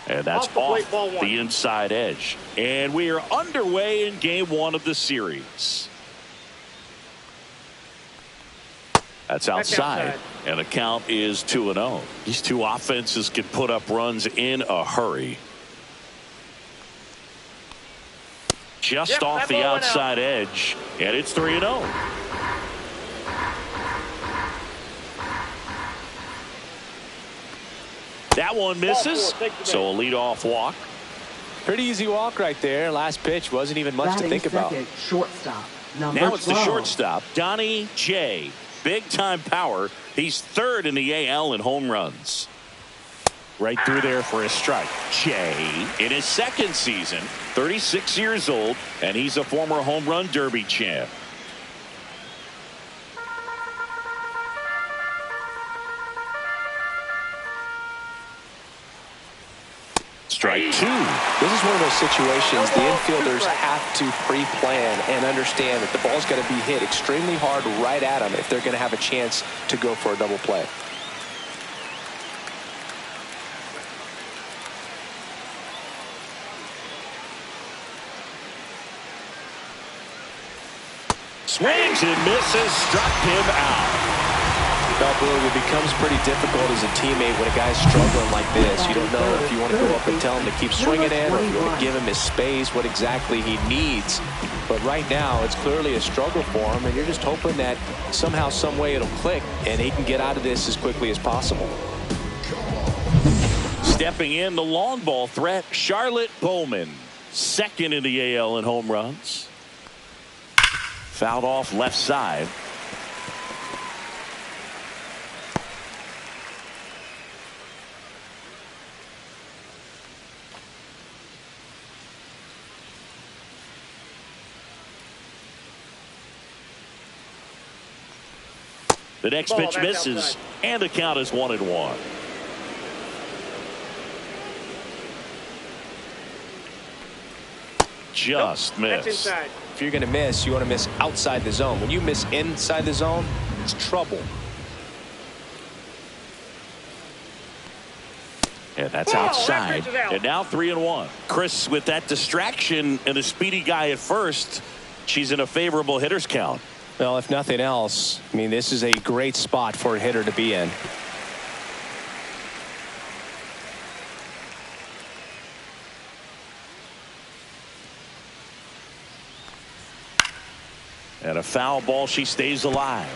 And that's off the inside edge. And we are underway in game one of the series. That's outside. And the count is 2-0. These two offenses can put up runs in a hurry. Just off the outside edge. And it's 3-0. That one misses. So a leadoff walk. Pretty easy walk right there. Last pitch wasn't even much to think about. Shortstop. Now it's the shortstop, Donnie J. Big time power. He's third in the AL in home runs. Right through there for a strike. Jay in his second season, 36 years old, and he's a former home run derby champ. Strike two. This is one of those situations the infielders have to pre-plan and understand that the ball's got to be hit extremely hard right at them if they're going to have a chance to go for a double play. Swings and misses, struck him out. It becomes pretty difficult as a teammate when a guy's struggling like this. You don't know if you want to go up and tell him to keep swinging in, or if you want to give him his space, what exactly he needs. But right now, it's clearly a struggle for him, and you're just hoping that somehow, some way it'll click, and he can get out of this as quickly as possible. Stepping in, the long ball threat, Charlotte Bowman, second in the AL in home runs. Fouled off left side. The next pitch misses, and the count is 1-1. Just missed. If you're going to miss, you want to miss outside the zone. When you miss inside the zone, it's trouble. And that's outside. And now 3-1. Chris, with that distraction and a speedy guy at first, she's in a favorable hitter's count. Well, if nothing else, I mean, this is a great spot for a hitter to be in. And a foul ball, she stays alive.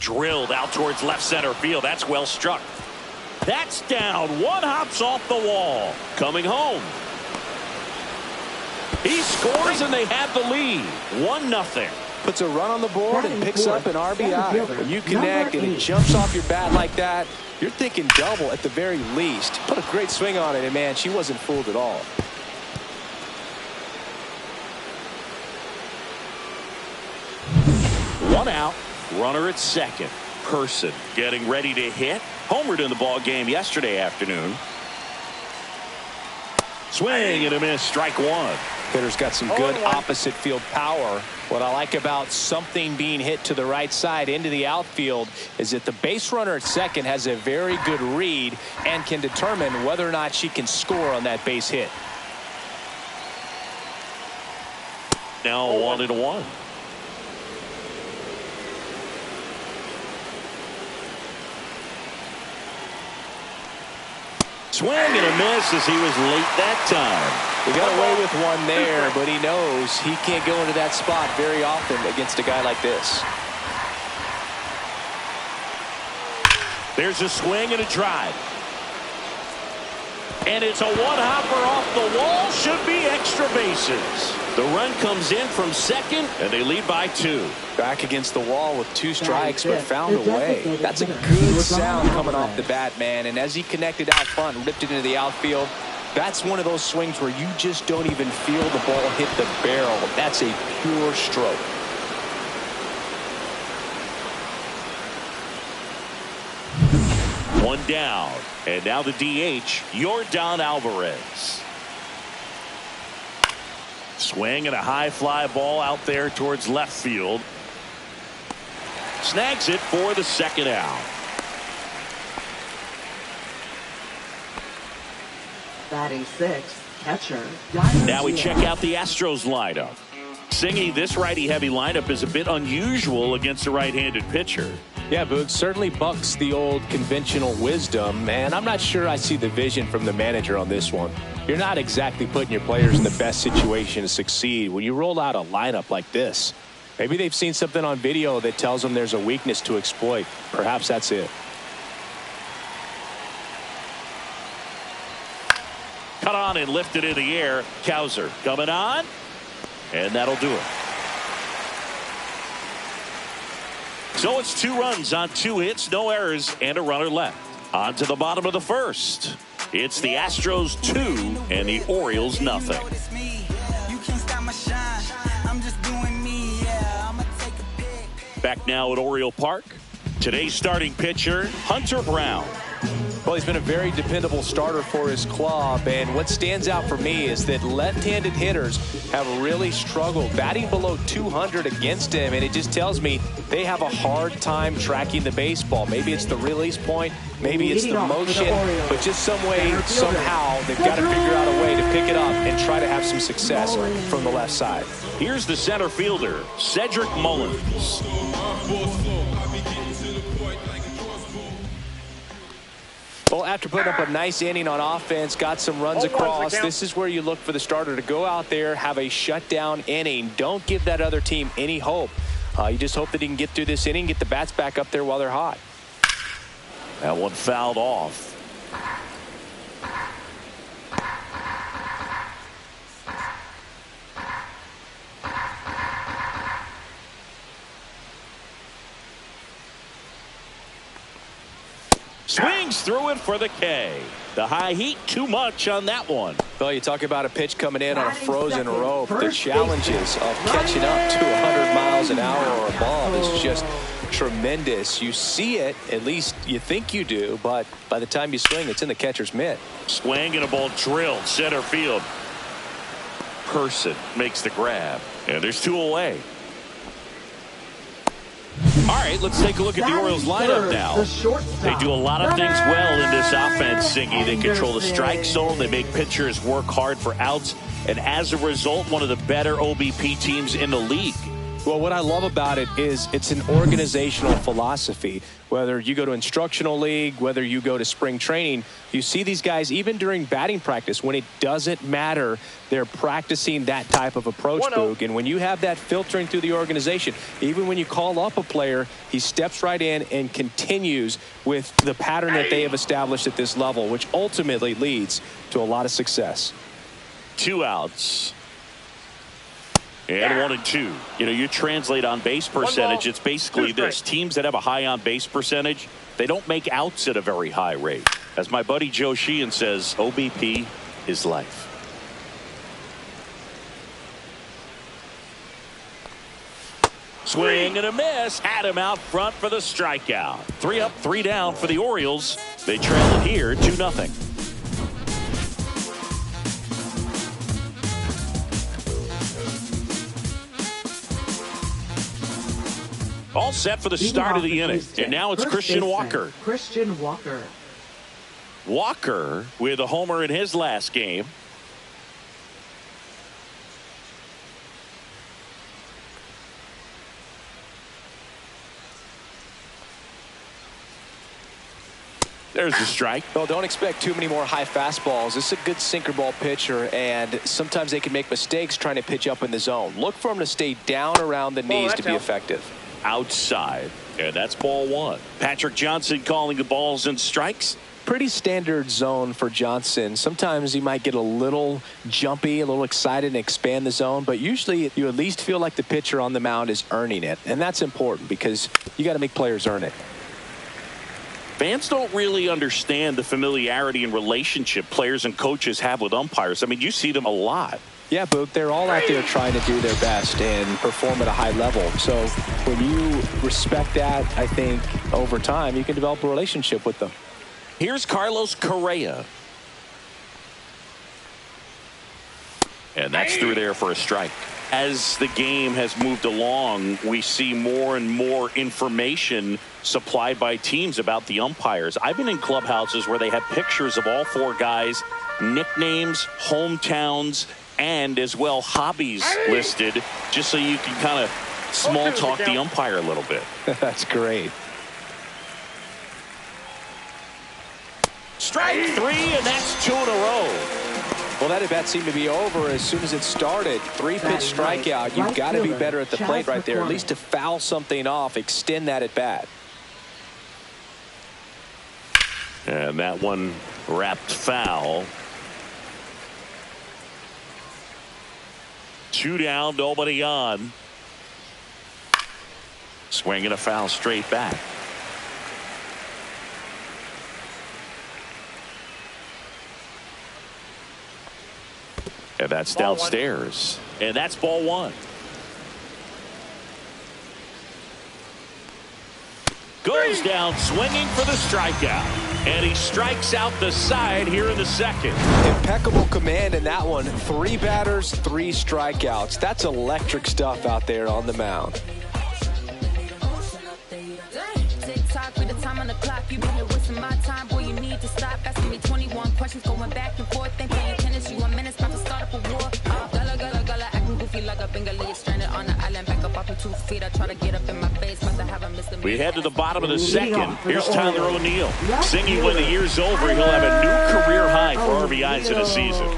Drilled out towards left center field. That's well struck. That's down. One hops off the wall. Coming home. He scores and they have the lead. 1-0. Puts a run on the board and picks up an RBI. When you connect and it jumps off your bat like that, you're thinking double at the very least. Put a great swing on it, and man, she wasn't fooled at all. One out. Runner at second. Person getting ready to hit. Homered in the ball game yesterday afternoon. Swing and a miss. Strike one. Hitter's got some good opposite field power. What I like about something being hit to the right side into the outfield is that the base runner at second has a very good read and can determine whether or not she can score on that base hit. Now 1-1. Swing and a miss as he was late that time. We got away with one there, but he knows he can't go into that spot very often against a guy like this. There's a swing and a drive. And it's a one-hopper off the wall. Should be extra bases. The run comes in from second, and they lead by 2. Back against the wall with 2 strikes, but found a way. That's a good sound coming off the bat, man. And as he connected out front and ripped it into the outfield, that's one of those swings where you just don't even feel the ball hit the barrel. That's a pure stroke. One down. And now the DH, Yordan Alvarez. Swing and a high fly ball out there towards left field. Snags it for the second out. Batting sixth, catcher. Now we check out the Astros lineup. Singy, this righty-heavy lineup is a bit unusual against a right-handed pitcher. Yeah, Boog, certainly bucks the old conventional wisdom, and I'm not sure I see the vision from the manager on this one. You're not exactly putting your players in the best situation to succeed when you roll out a lineup like this. Maybe they've seen something on video that tells them there's a weakness to exploit. Perhaps that's it. Cut on and lifted in the air. Cowser coming on, and that'll do it. So it's 2 runs on 2 hits, no errors, and a runner left. On to the bottom of the first. It's the Astros 2 and the Orioles nothing. Back now at Oriole Park. Today's starting pitcher, Hunter Brown. Well, he's been a very dependable starter for his club, and what stands out for me is that left-handed hitters have really struggled batting below 200 against him, and it just tells me they have a hard time tracking the baseball. Maybe it's the release point, maybe it's the motion, but just some way, somehow, they've got to figure out a way to pick it up and try to have some success from the left side. Here's the center fielder, Cedric Mullins. Well, after putting up a nice inning on offense, got some runs across, this is where you look for the starter to go out there, have a shutdown inning. Don't give that other team any hope. You just hope that he can get through this inning, get the bats back up there while they're hot. That one fouled off. Swings through it for the K. The high heat, too much on that one. Well, you talk about a pitch coming in on a frozen rope. The challenges of catching up to 100 miles an hour or above is just tremendous. You see it, at least you think you do, but by the time you swing, it's in the catcher's mitt. Swing and a ball drilled center field. Person makes the grab, and there's 2 away. All right, let's take a look at the Orioles lineup now. They do a lot of things well in this offense, Singy. They control the strike zone. They make pitchers work hard for outs. And as a result, one of the better OBP teams in the league. Well, what I love about it is it's an organizational philosophy. Whether you go to instructional league, whether you go to spring training, you see these guys even during batting practice when it doesn't matter. They're practicing that type of approach, Boog. And when you have that filtering through the organization, even when you call up a player, he steps right in and continues with the pattern that they have established at this level, which ultimately leads to a lot of success. 2 outs. And 1 and 2. You know, you translate on base percentage, it's basically this. Teams that have a high on base percentage, they don't make outs at a very high rate. As my buddy Joe Sheehan says, OBP is life. Swing and a miss. Had him out front for the strikeout. 3 up, 3 down for the Orioles. They trail it here 2-0. All set for the start of the inning. And now it's Christian Walker. Christian Walker. Walker with a homer in his last game. There's the strike. Well, don't expect too many more high fastballs. This is a good sinker ball pitcher, and sometimes they can make mistakes trying to pitch up in the zone. Look for him to stay down around the knees to be effective. Outside, and that's ball 1. Patrick Johnson calling the balls and strikes. Pretty standard zone for Johnson. Sometimes he might get a little jumpy, a little excited and expand the zone, but usually you at least feel like the pitcher on the mound is earning it, and that's important because you got to make players earn it. Fans don't really understand the familiarity and relationship players and coaches have with umpires. I mean, you see them a lot. Yeah, Boog, they're all out there trying to do their best and perform at a high level. So when you respect that, I think over time you can develop a relationship with them. Here's Carlos Correa. And that's through there for a strike. As the game has moved along, we see more and more information supplied by teams about the umpires. I've been in clubhouses where they have pictures of all four guys, nicknames, hometowns, and as well hobbies listed, just so you can kind of small talk the umpire a little bit. That's great. Strike three, and that's 2 in a row. Well, that at-bat seemed to be over as soon as it started. 3-pitch strikeout. You've got to be better at the plate right there, at least to foul something off, extend that at-bat. And that one wrapped foul. 2 down, nobody on. Swinging a foul straight back. And that's downstairs. And that's ball 1. Goes down swinging for the strikeout. And he strikes out the side here in the second. Impeccable command in that one. 3 batters, 3 strikeouts. That's electric stuff out there on the mound. Tick-tock with the time on the clock. You've been here wasting my time. Boy, you need to stop asking me 21 questions, going back and forth. Ain't playing tennis. You 1 minute, about to start up a war. Gullah, acting goofy like a Bengali. Stranded on the island, back up off of 2 feet. I try to get up in my face, but I haven't missed a We head to the bottom of the second. Here's Tyler O'Neill. Singing when the year's over, he'll have a new career high for RBIs in a season.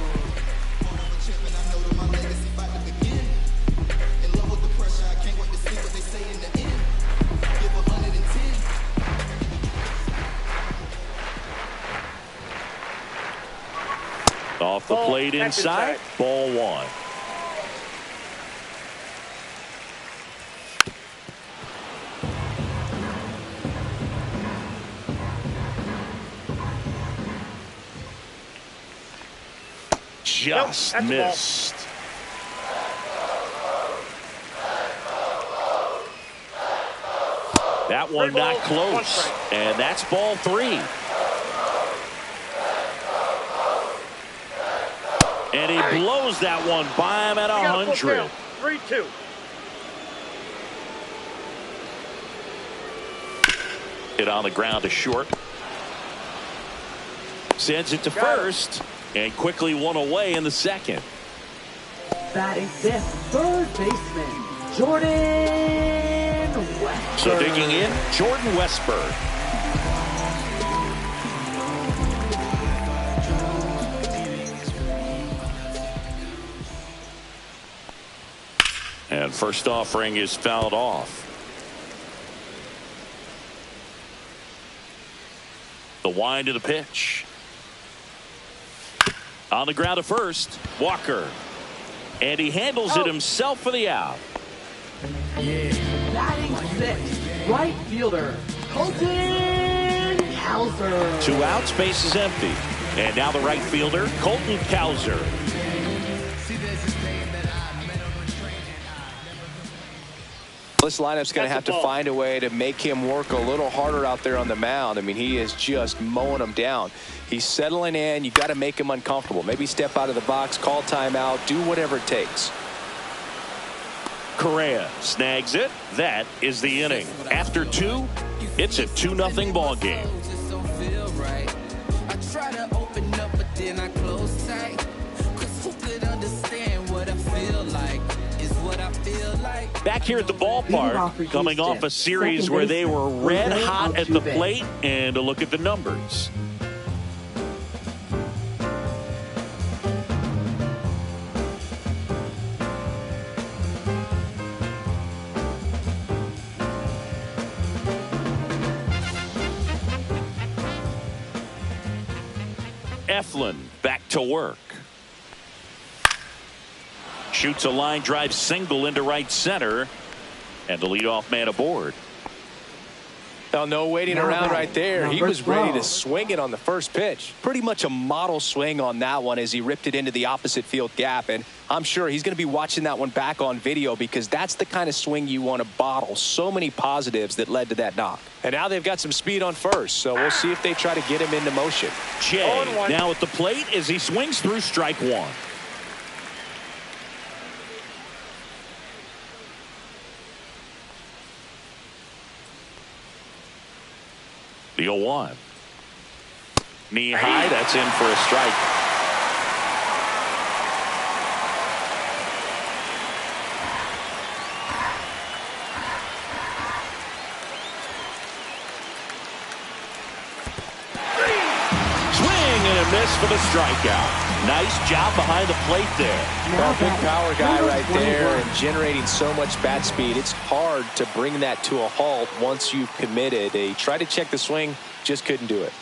Off the plate inside, ball 1. Just missed. That one not close. And that's ball 3. And he blows that one by him at 100. 3-2. Hit on the ground to short. Sends it to first. And quickly one away in the second. Batting 5th, third baseman, Jordan Westburg. So digging in, Jordan Westburg. And first offering is fouled off. The wind of the pitch. On the ground to first, Walker. And he handles it himself for the out. Batting 6th, right fielder, Colton Cowser. 2 outs, base is empty. And now the right fielder, Colton Cowser. This lineup's going to have to find a way to make him work a little harder out there on the mound. I mean, he is just mowing them down. He's settling in. You got to make him uncomfortable. Maybe step out of the box, call timeout, do whatever it takes. Correa snags it. That is the inning. After 2, it's a 2-0 ball game. Back here at the ballpark, coming off a series where they were red hot at the plate, and a look at the numbers. Eflin back to work. Shoots a line drive single into right center. And the leadoff man aboard. Well, no waiting around right there. He was ready to swing it on the first pitch. Pretty much a model swing on that one as he ripped it into the opposite field gap. And I'm sure he's going to be watching that one back on video because that's the kind of swing you want to bottle. So many positives that led to that knock. And now they've got some speed on first. So we'll see if they try to get him into motion. Jay now at the plate as he swings through strike 1. The 0-1. Knee high. That's in for a strike. Miss for the strikeout. Nice job behind the plate there. Well, big power guy right there and generating so much bat speed. It's hard to bring that to a halt once you've committed. They tried to check the swing, just couldn't do it.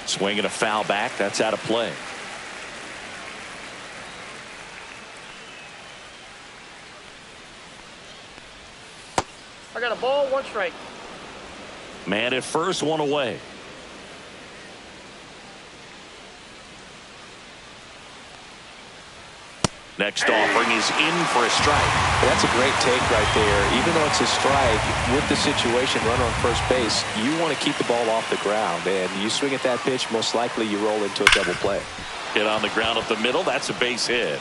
Swinging a foul back. That's out of play. I got a ball, 1 strike. Man at first, 1 away. Next offering is in for a strike. That's a great take right there. Even though it's a strike, with the situation, runner on first base, you want to keep the ball off the ground. And you swing at that pitch, most likely you roll into a double play. Hit on the ground up the middle. That's a base hit.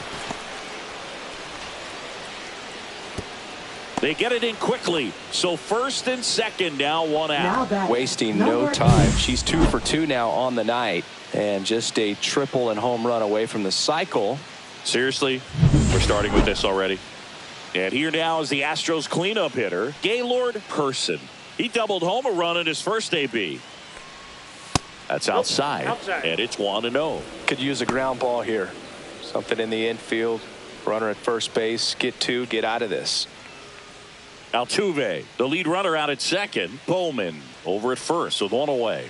They get it in quickly. So first and second now, 1 out. Wasting no time. She's 2 for 2 now on the night. And just a triple and home run away from the cycle. Seriously, we're starting with this already. And here now is the Astros cleanup hitter, Gaylord Person. He doubled home a run in his first AB. That's outside. And it's 1-0. Could use a ground ball here. Something in the infield. Runner at first base. Get 2. Get out of this. Altuve, the lead runner, out at second. Bowman over at first with 1 away.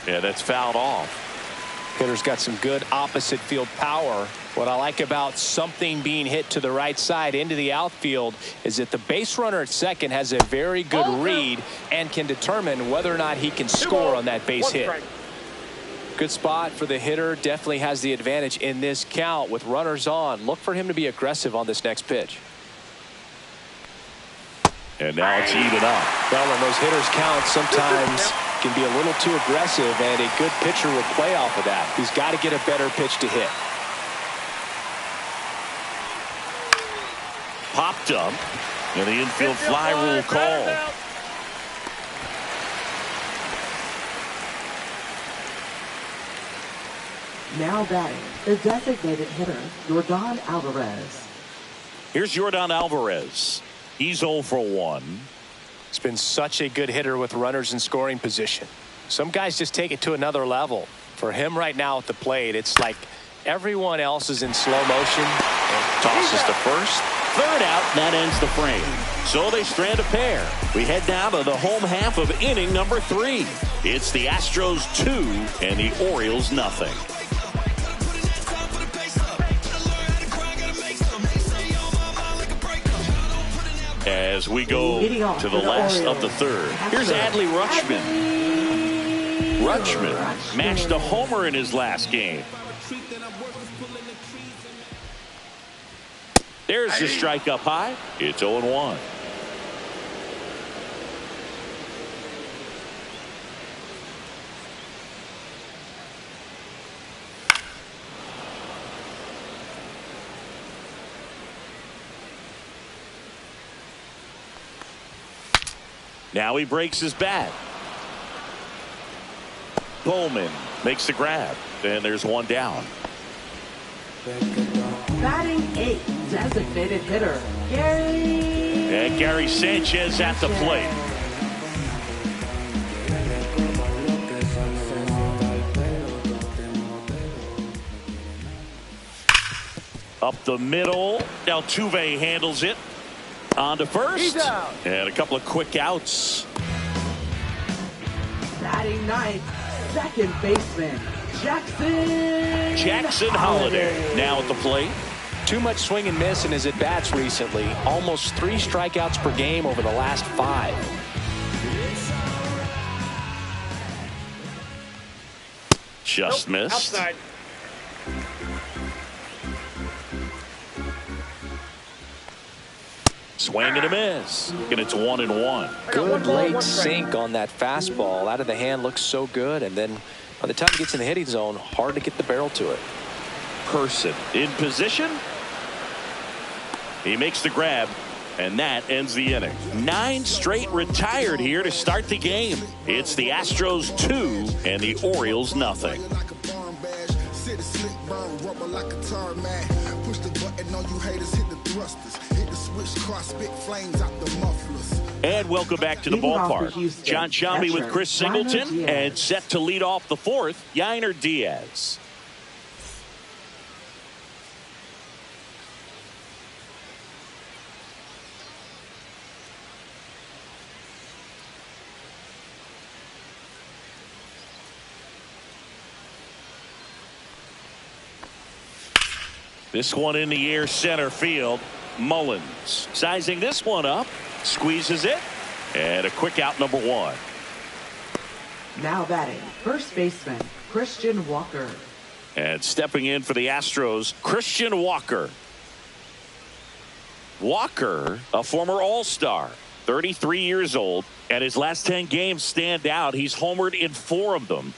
Yeah, that's fouled off. Hitter's got some good opposite field power. What I like about something being hit to the right side into the outfield is that the base runner at second has a very good read and can determine whether or not he can score on that base hit. Good spot for the hitter. Definitely has the advantage in this count with runners on. Look for him to be aggressive on this next pitch. And now it's even up. Well, in those hitters counts sometimes can be a little too aggressive, and a good pitcher will play off of that. He's got to get a better pitch to hit. Popped up. And the infield fly rule call. Now batting, the designated hitter, Yordan Alvarez. Here's Yordan Alvarez. He's 0 for 1. He's been such a good hitter with runners in scoring position. Some guys just take it to another level. For him right now at the plate, it's like everyone else is in slow motion. And tosses to first. Third out. That ends the frame. So they strand a pair. We head now to the home half of inning number 3. It's the Astros 2 and the Orioles nothing. As we go to the last of the third. Here's Adley Rutschman. Rutschman matched a homer in his last game. There's the strike up high. It's 0-1. Now he breaks his bat. Bowman makes the grab. And there's 1 down. Batting 8, designated hitter, Gary. And Gary Sanchez at the plate. Up the middle. Altuve handles it. On to first. And a couple of quick outs. Batting 9th, second baseman, Jackson Holliday now at the plate. Too much swing and miss in his at-bats recently. Almost 3 strikeouts per game over the last 5. Just missed. Outside. Swing and a miss. And it's 1-1. Good late sink on that fastball. Out of the hand looks so good, and then By the time he gets in the hitting zone, hard to get the barrel to it. Person in position. He makes the grab, and that ends the inning. 9 straight retired here to start the game. It's the Astros 2 and the Orioles nothing. And welcome back to the ballpark. John Shambi with Chris Singleton, and set to lead off the 4th, Yainer Diaz. This one in the air, center field. Mullins sizing this one up, squeezes it, and a quick out, number 1. Now batting, first baseman Christian Walker. And stepping in for the Astros, Christian Walker. Walker, a former All-Star, 33 years old, and his last 10 games stand out. He's homered in 4 of them.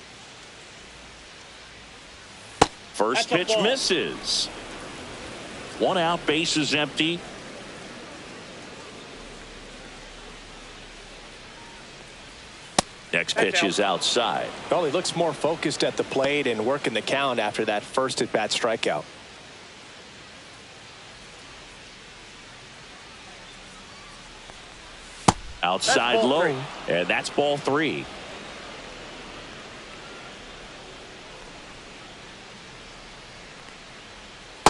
First pitch misses. 1 out, bases empty. Next pitch is outside. Well, he looks more focused at the plate and working the count after that first at-bat strikeout. Outside low, and that's ball 3.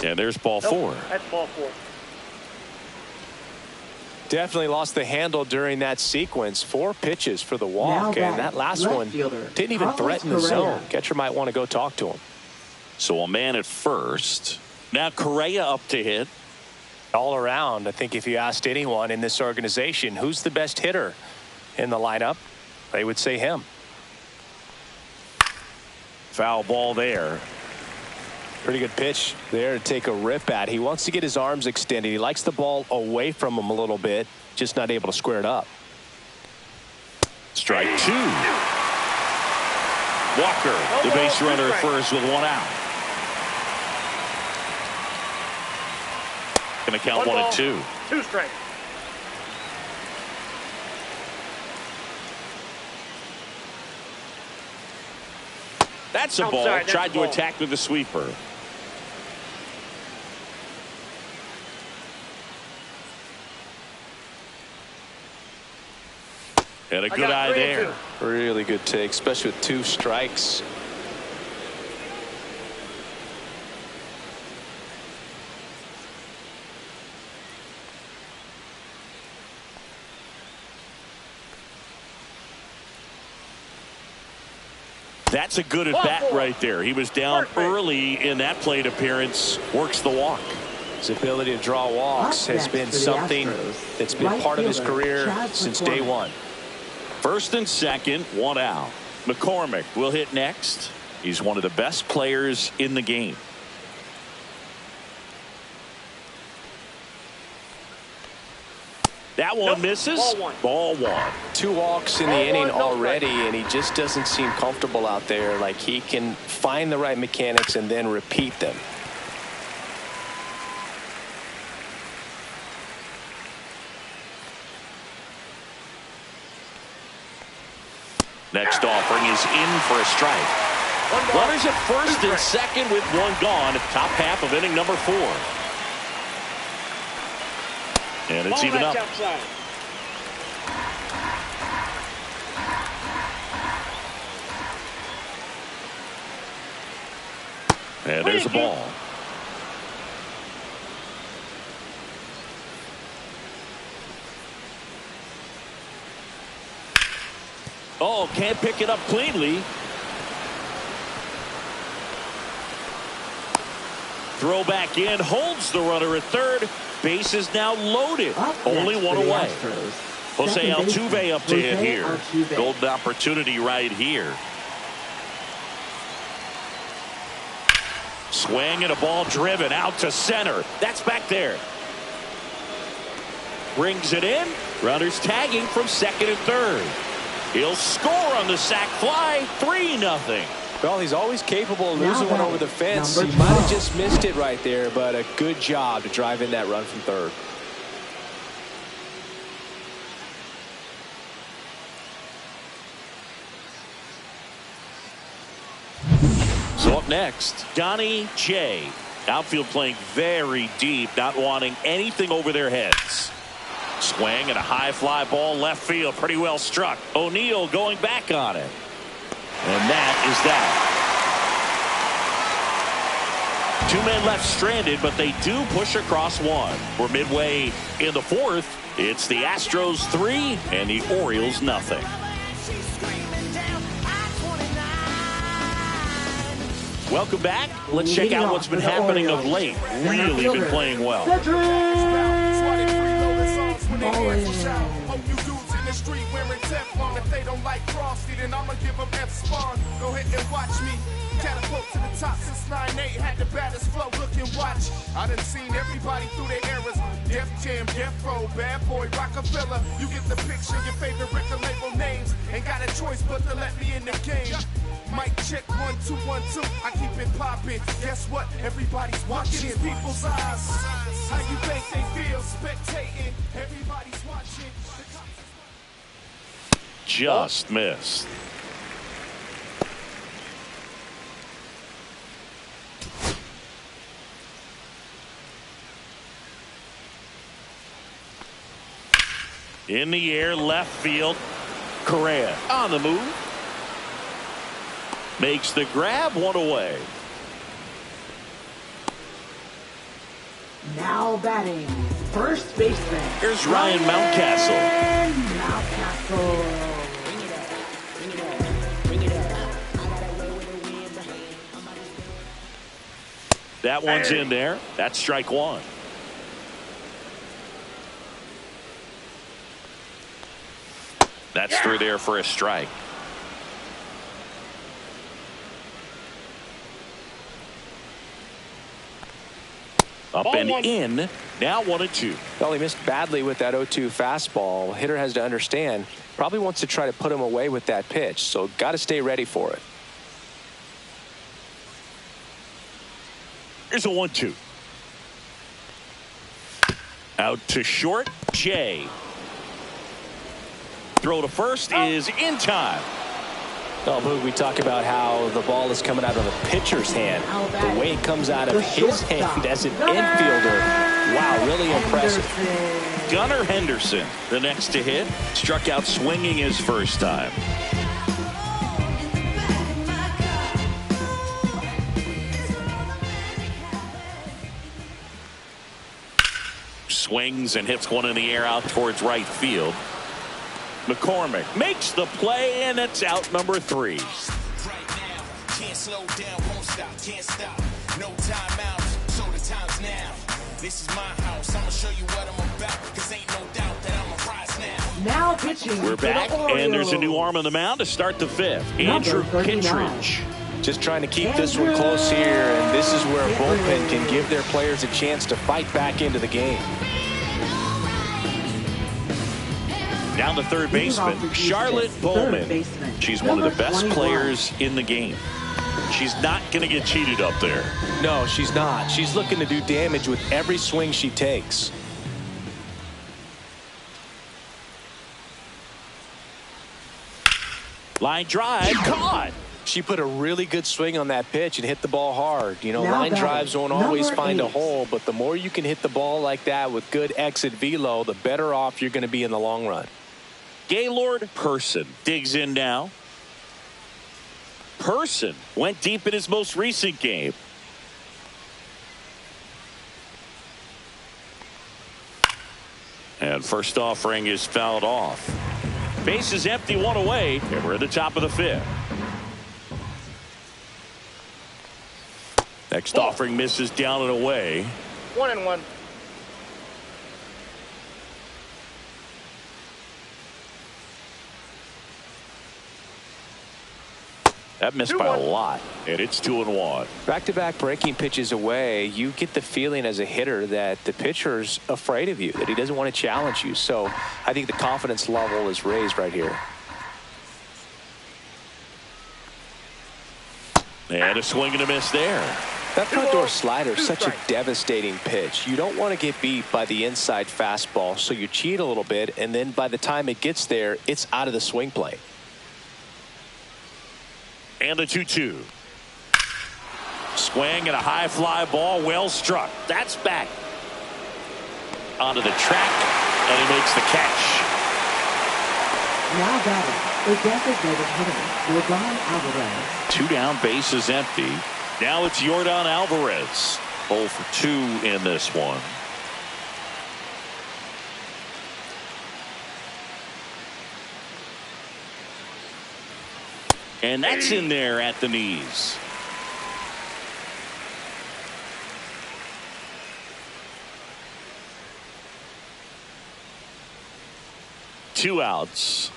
And there's ball 4. That's ball 4. Definitely lost the handle during that sequence. 4 pitches for the walk, and that last one didn't even threaten the zone. Catcher might want to go talk to him. So a man at first. Now Correa up to hit. All around, I think if you asked anyone in this organization who's the best hitter in the lineup, they would say him. Foul ball there. Pretty good pitch there to take a rip at. He wants to get his arms extended. He likes the ball away from him a little bit, just not able to square it up. Strike 2. Walker, the base runner at first with 1 out. Going to count 1 and 2. 2 strikes. That's a ball. Tried to attack with the sweeper. And a good eye there. Really good take, especially with 2 strikes. That's a good at bat right there. He was down early in that plate appearance. Works the walk. His ability to draw walks has been something that's been part of his career since day 1. First and second, 1 out. McCormick will hit next. He's one of the best players in the game. That one misses. Ball 1. 2 walks in the inning already, and he just doesn't seem comfortable out there. Like he can find the right mechanics and then repeat them. Next offering is in for a strike. Runners at first and second with 1 gone. Top half of inning number 4. And it's even up. And there's the ball. Oh, can't pick it up cleanly. Throw back in, holds the runner at third. Base is now loaded. Only 1 away. Jose Altuve up to hit here. Golden opportunity right here. Swing and a ball driven out to center. That's back there. Brings it in. Runners tagging from second and third. He'll score on the sac fly. 3-0. Well, he's always capable of losing one over the fence. He Number might have 12. just missed it right there, but a good job to drive in that run from third. So up next, Donnie J. Outfield playing very deep, not wanting anything over their heads. Swing and a high fly ball left field, pretty well struck. O'Neill going back on it. And that is that. Two men left stranded, but they do push across one. We're midway in the fourth. It's the Astros 3 and the Orioles nothing. Welcome back. Let's check out what's been happening of late. Really been playing well. The street wearing Teflon. If they don't like Frosty, then I'ma give them F-Spawn. Go ahead and watch me catapult to the top since 9-8. Had the baddest flow, look and watch. I done seen everybody through their eras. Def Jam, Death Row, Bad Boy, Rockefeller. You get the picture, your favorite record label names. Ain't got a choice but to let me in the game. Mic check 1 2 1 2. I keep it popping. Guess what? Everybody's watching in people's eyes. How you think they feel spectating? Everybody's watching. Just missed. In the air, left field. Correa on the move. Makes the grab, one away. Now batting, first baseman. Here's Ryan Mountcastle. Mountcastle. That one's in there. That's strike one. That's through there for a strike. Up and in. Now 1-2. Well, he missed badly with that 0-2 fastball. Hitter has to understand, probably wants to try to put him away with that pitch, so got to stay ready for it. Here's a 1-2. Out to short. Jay. Throw to first is in time. Oh, Boog, we talk about how the ball is coming out of the pitcher's hand. The way it comes out of his hand as an infielder. Wow, really impressive. Gunnar Henderson, the next to hit, struck out swinging his first time. Swings and hits one in the air out towards right field. McCormick makes the play, and it's out number 3. Right now, can't slow down, won't stop, can't stop. No timeouts, so the time's now. This is my house, I'ma show you what I'm about, cause ain't no doubt that I'ma rise now. Now pitching. We're back, and there's a new arm on the mound to start the 5th. Andrew Kittredge. Just trying to keep this one close here, and this is where a bullpen can give their players a chance to fight back into the game. Down the third baseman, Charlotte Bowman. She's one of the best players in the game. She's not going to get cheated up there. No, she's not. She's looking to do damage with every swing she takes. Line drive, caught. She put a really good swing on that pitch and hit the ball hard. You know, line drives won't always find a hole, but the more you can hit the ball like that with good exit velo, the better off you're going to be in the long run. Gaylord Person digs in now. Person went deep in his most recent game. And first offering is fouled off. Base is empty, one away, and we're at the top of the 5th. Next offering misses down and away. 1-1. That missed by a lot, and it's 2-1. Back-to-back breaking pitches away, you get the feeling as a hitter that the pitcher's afraid of you, that he doesn't want to challenge you. So I think the confidence level is raised right here. And a swing and a miss there. That front door slider is such a devastating pitch. You don't want to get beat by the inside fastball, so you cheat a little bit, and then by the time it gets there, it's out of the swing plane. And the 2-2. Swing and a high fly ball, well struck. That's back onto the track, and he makes the catch. Now batting, the designated hitter, Yordan Alvarez. 2 down, bases empty. Now it's Yordan Alvarez. 0 for 2 in this one. And that's in there at the knees. Two outs.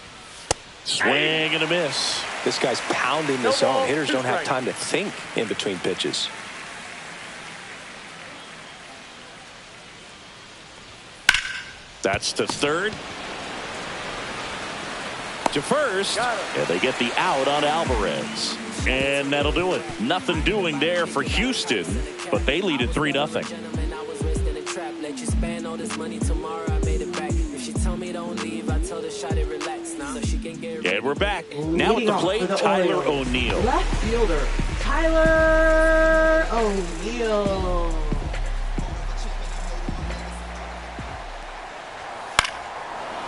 Swing and a miss. This guy's pounding the zone. Hitters don't have time to think in between pitches. That's to third. To first. And they get the out on Alvarez. And that'll do it. Nothing doing there for Houston, but they lead it 3-0. And we're back. Now at the plate, Tyler O'Neill. Left fielder, Tyler O'Neill.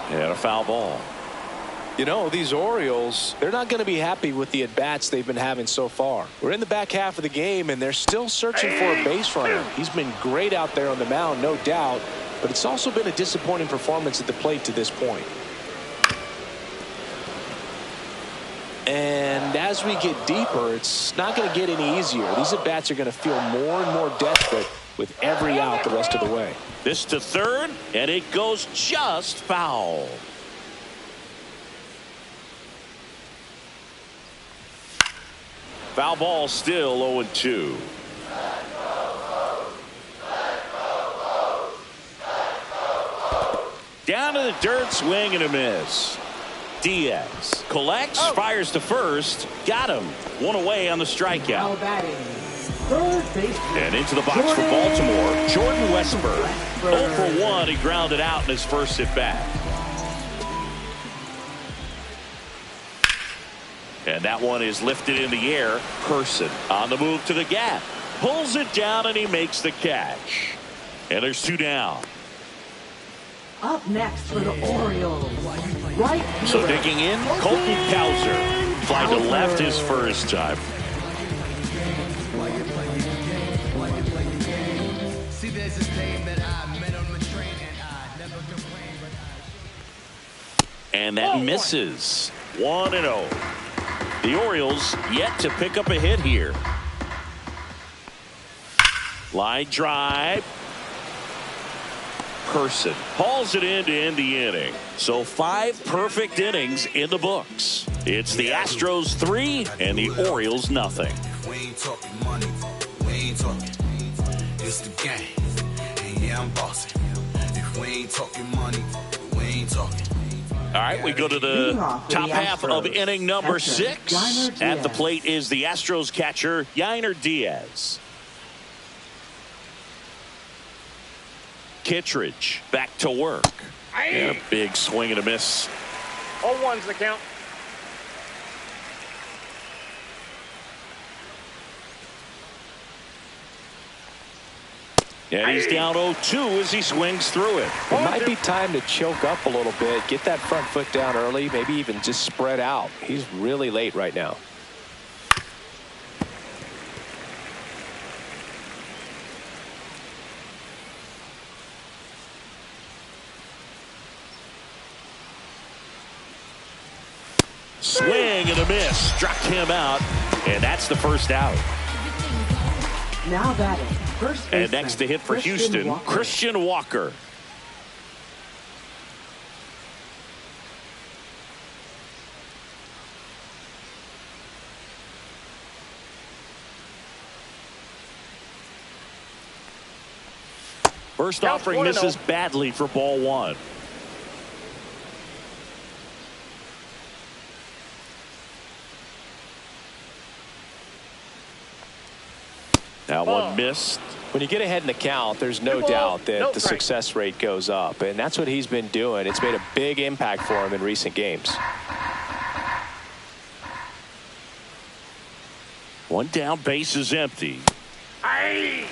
And a foul ball. You know, these Orioles, they're not going to be happy with the at-bats they've been having so far. We're in the back half of the game, and they're still searching for a base runner. He's been great out there on the mound, no doubt, but it's also been a disappointing performance at the plate to this point. And as we get deeper, it's not going to get any easier. These at-bats are going to feel more and more desperate with every out the rest of the way. This to third, and it goes just foul. Foul ball, still 0-2. Down to the dirt, swing and a miss. Diaz collects, fires to first, got him. One away on the strikeout. Now batting, third base. And into the box for Baltimore, Jordan Westburg. 0 for 1, he grounded out in his first at bat. And that one is lifted in the air. Person on the move to the gap. Pulls it down and he makes the catch. And there's 2 down. Up next for the Orioles, right fielder, So digging in, Colton Cowser. Fly to left his first time. And that misses. 1-0. The Orioles yet to pick up a hit here. Line drive. Person hauls it in to end the inning. So 5 perfect innings in the books. It's the Astros 3 and the Orioles nothing. We ain't talking money. We ain't talking. It's the game. And yeah, I'm bossing. If we ain't talking money, we ain't talking. All right, we go to the top half of inning number 6. At the plate is the Astros catcher, Yainer Diaz. Kittredge back to work. And a big swing and a miss. 0-1's the count. And he's down 0-2 as he swings through it. It might be time to choke up a little bit, get that front foot down early, maybe even just spread out. He's really late right now. Swing and a miss. Struck him out. And that's the first out. Now batting, first baseman, And next to hit for Houston, Christian Walker. First offering misses badly for ball 1. That one missed. When you get ahead in the count, there's no doubt that the success rate goes up, and that's what he's been doing. It's made a big impact for him in recent games. One down, base is empty. Aye.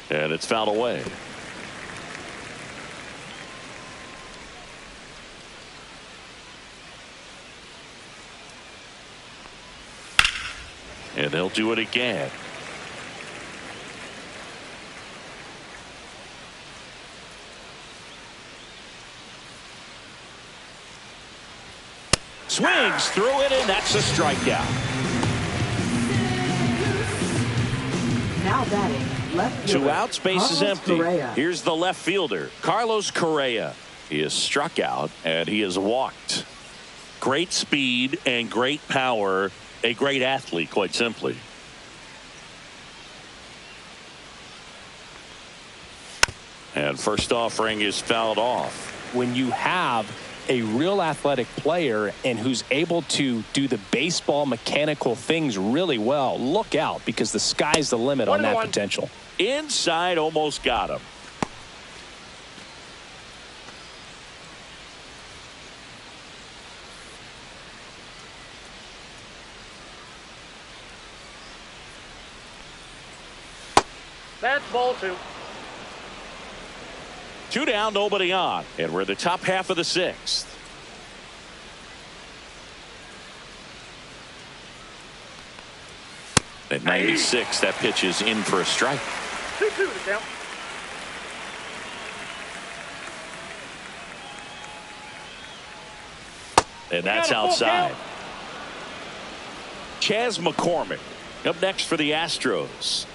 And it's fouled away. And they'll do it again. Swings through it, and that's a strikeout. Now batting, left fielder, 2 outs, base is Carlos empty. Correa. Here's the left fielder, Carlos Correa. He is struck out, and he is walked. Great speed and great power. A great athlete, quite simply. And first offering is fouled off. When you have a real athletic player and who's able to do the baseball mechanical things really well, look out, because the sky's the limit on that potential. Inside, almost got him. That's ball 2. 2 down, nobody on. And we're the top half of the 6th. At 96, that pitch is in for a strike. 2-2 to count. And that's outside. Chas McCormick up next for the Astros.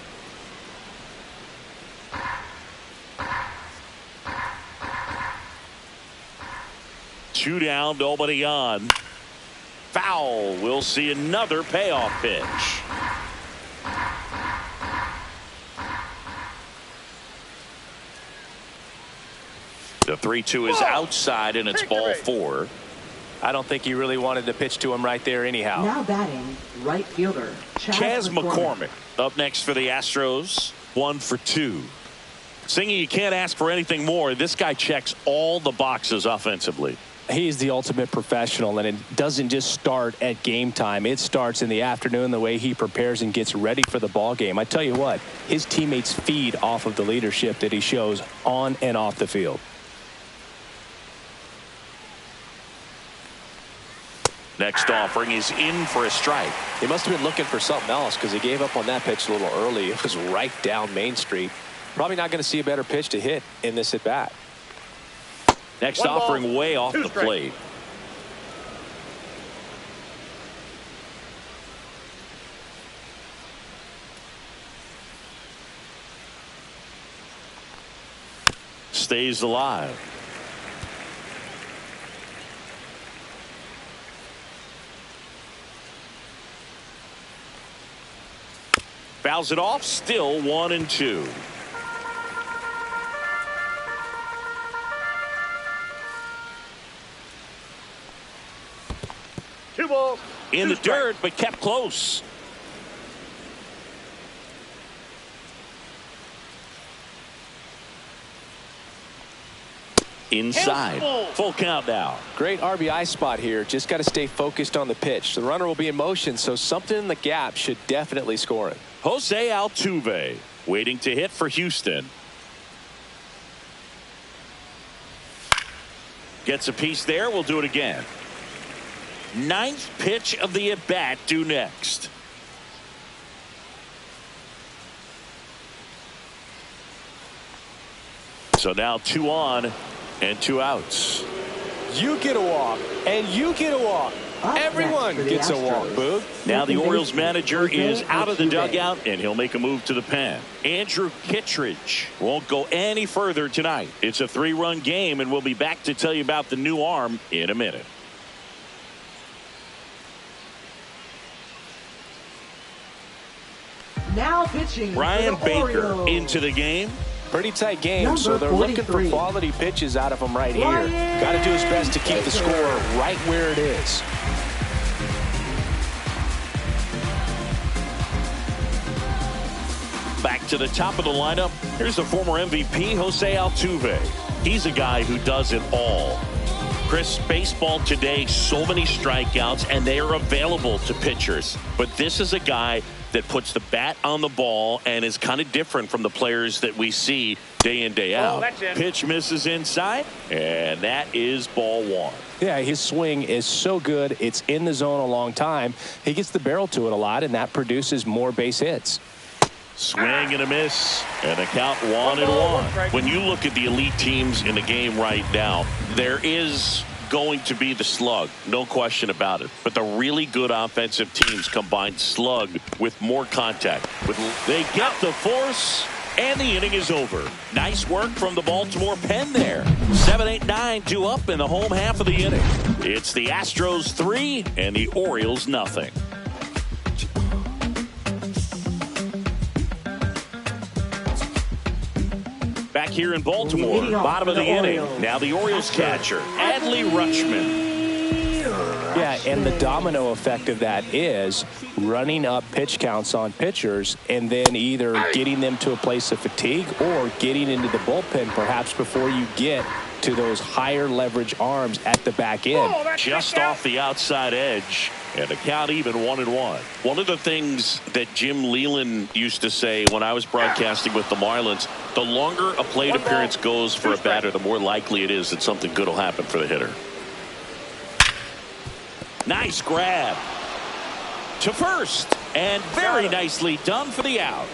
Two down, nobody on. Foul. We'll see another payoff pitch. The 3-2 is outside, and it's ball 4. I don't think he really wanted to pitch to him right there anyhow. Now batting, right fielder, Chas McCormick up next for the Astros. 1 for 2. Singy, you can't ask for anything more. This guy checks all the boxes offensively. He's the ultimate professional, and it doesn't just start at game time. It starts in the afternoon, the way he prepares and gets ready for the ball game. I tell you what, his teammates feed off of the leadership that he shows on and off the field. Next offering is in for a strike. He must have been looking for something else, because he gave up on that pitch a little early. It was right down Main Street. Probably not going to see a better pitch to hit in this at bat. Next offering way off the plate. Stays alive. Fouls it off, still 1-2. Two balls. In the dirt, but kept close. Inside. Full count now. Great RBI spot here. Just got to stay focused on the pitch. The runner will be in motion, so something in the gap should definitely score it. Jose Altuve waiting to hit for Houston. Gets a piece there. We'll do it again. 9th pitch of the at-bat due next. So now 2 on and 2 outs. You get a walk, and you get a walk. Everyone gets a walk, Boog. Now the Orioles manager is out of the dugout, and he'll make a move to the pen. Andrew Kittredge won't go any further tonight. It's a 3-run game, and we'll be back to tell you about the new arm in a minute. Now pitching Brian for the Baker Orioles. into the game. Pretty tight game, so they're looking for quality pitches out of him right here. Got to do his best to keep the score right where it is. Back to the top of the lineup. Here's the former MVP, Jose Altuve. He's a guy who does it all. Chris, baseball today, so many strikeouts, and they are available to pitchers. But this is a guy that puts the bat on the ball and is kind of different from the players that we see day in, day out. Pitch misses inside, and that is ball one. Yeah, his swing is so good. It's in the zone a long time. He gets the barrel to it a lot, and that produces more base hits. Swing and a miss, and a count 1-1. When you look at the elite teams in the game right now, there is going to be the slug, no question about it. But the really good offensive teams combine slug with more contact. They get the force, and the inning is over. Nice work from the Baltimore pen there. 7-8-9 due up in the home half of the inning. It's the Astros 3 and the Orioles nothing. Back here in Baltimore, bottom of the inning. Now the Orioles catcher, Adley Rutschman. Yeah, and the domino effect of that is running up pitch counts on pitchers and then either getting them to a place of fatigue or getting into the bullpen perhaps before you get to those higher leverage arms at the back end. Just off the outside edge. And the count even 1-1. One of the things that Jim Leland used to say when I was broadcasting with the Marlins, the longer a plate appearance goes for a batter, the more likely it is that something good will happen for the hitter. Nice grab to first, and very nicely done for the out.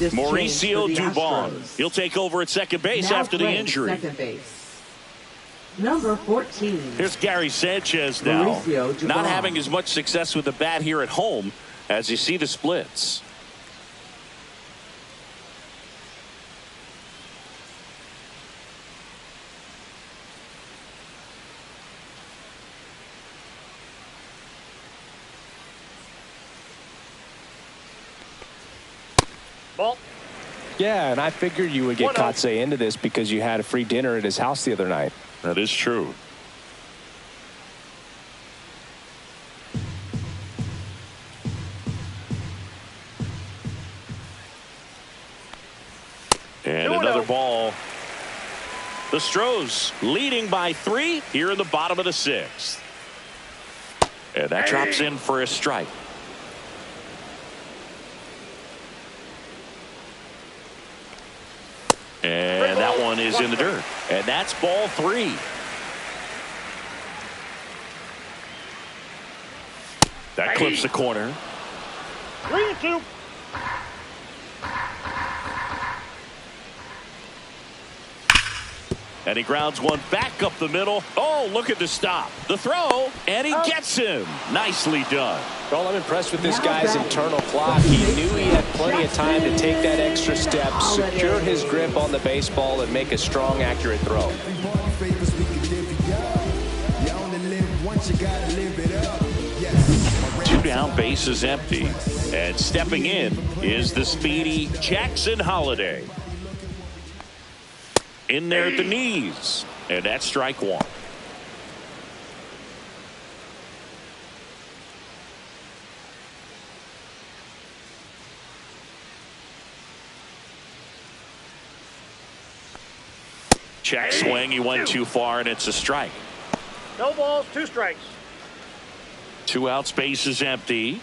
Mauricio Dubon. He'll take over at second base now after the injury. Second base. Number 14. Here's Gary Sanchez now. Not having as much success with the bat here at home as you see the splits. Yeah, and I figured you would get Kotsay into this because you had a free dinner at his house the other night. That is true. And another ball. The Stros leading by 3 here in the bottom of the 6th. And that drops in for a strike. And that one is in the dirt. And that's ball 3. That clips the corner. 3-2. And he grounds one back up the middle. Oh, look at the stop. The throw, and he gets him. Nicely done. Well, I'm impressed with this guy's internal clock. He knew he had plenty of time to take that extra step, secure his grip on the baseball, and make a strong, accurate throw. 2 down, base is empty. And stepping in is the speedy Jackson Holliday. In there at the knees. And that's strike 1. Check swing. He went too far, and it's a strike. No balls, 2 strikes. 2 outs, base is empty.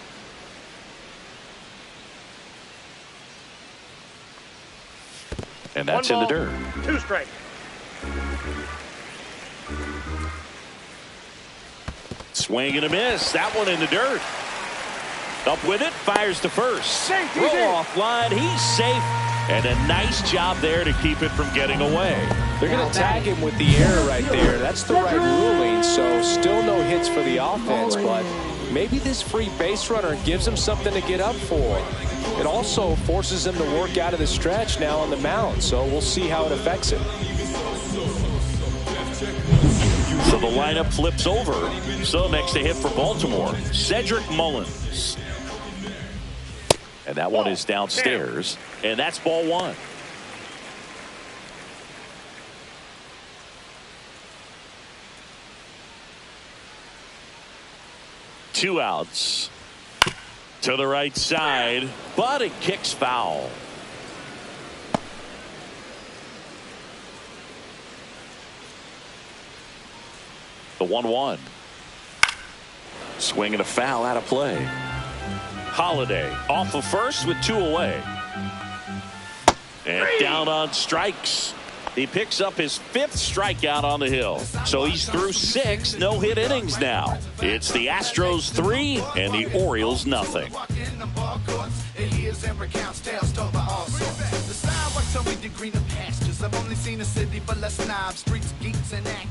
And that's in the dirt. 2 strikes. Swing and a miss. That one in the dirt. Up with it, fires to first. Safety. Roll off line. He's safe. And a nice job there to keep it from getting away. They're going to tag him with the error right there. That's the right ruling. So still no hits for the offense, but maybe this free base runner gives him something to get up for. It also forces him to work out of the stretch now on the mound. So we'll see how it affects him. So the lineup flips over. So next to hit for Baltimore, Cedric Mullins. And that one is downstairs. And that's ball one. Two outs. To the right side, but it kicks foul. The 1-1. Swing and a foul out of play. Holiday off of first with 2 away. And down on strikes. He picks up his 5th strikeout on the hill. So he's through 6 no-hit innings now. It's the Astros 3 and the Orioles nothing.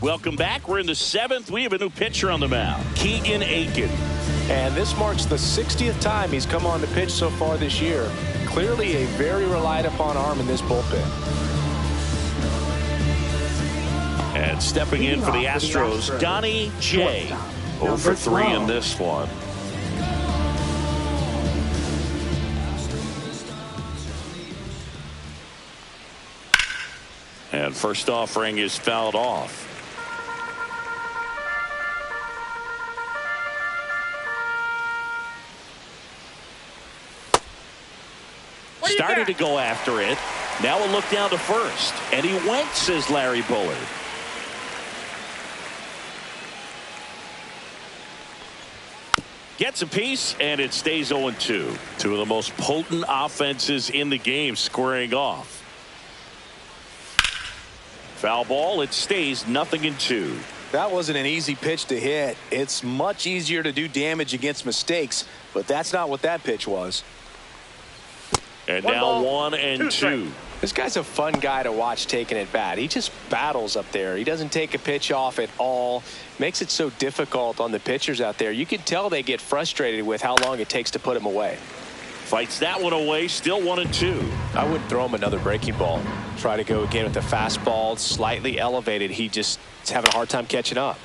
Welcome back. We're in the 7th. We have a new pitcher on the mound, Keegan Akin. And this marks the 60th time he's come on to pitch so far this year. Clearly a very relied upon arm in this bullpen. And stepping in for the Astros, Donnie J. 0 for 3 in this one. And first offering is fouled off. Started to go after it. Now a look down to first. And he went, says Larry Bullard. Gets a piece, and it stays 0-2. Two of the most potent offenses in the game squaring off. Foul ball. It stays 0-2. That wasn't an easy pitch to hit. It's much easier to do damage against mistakes, but that's not what that pitch was. And now 1-2. This guy's a fun guy to watch taking at bat. He just battles up there. He doesn't take a pitch off at all. Makes it so difficult on the pitchers out there. You can tell they get frustrated with how long it takes to put him away. Fights that one away. Still 1-2. I wouldn't throw him another breaking ball. Try to go again with the fastball, slightly elevated. He just is having a hard time catching up.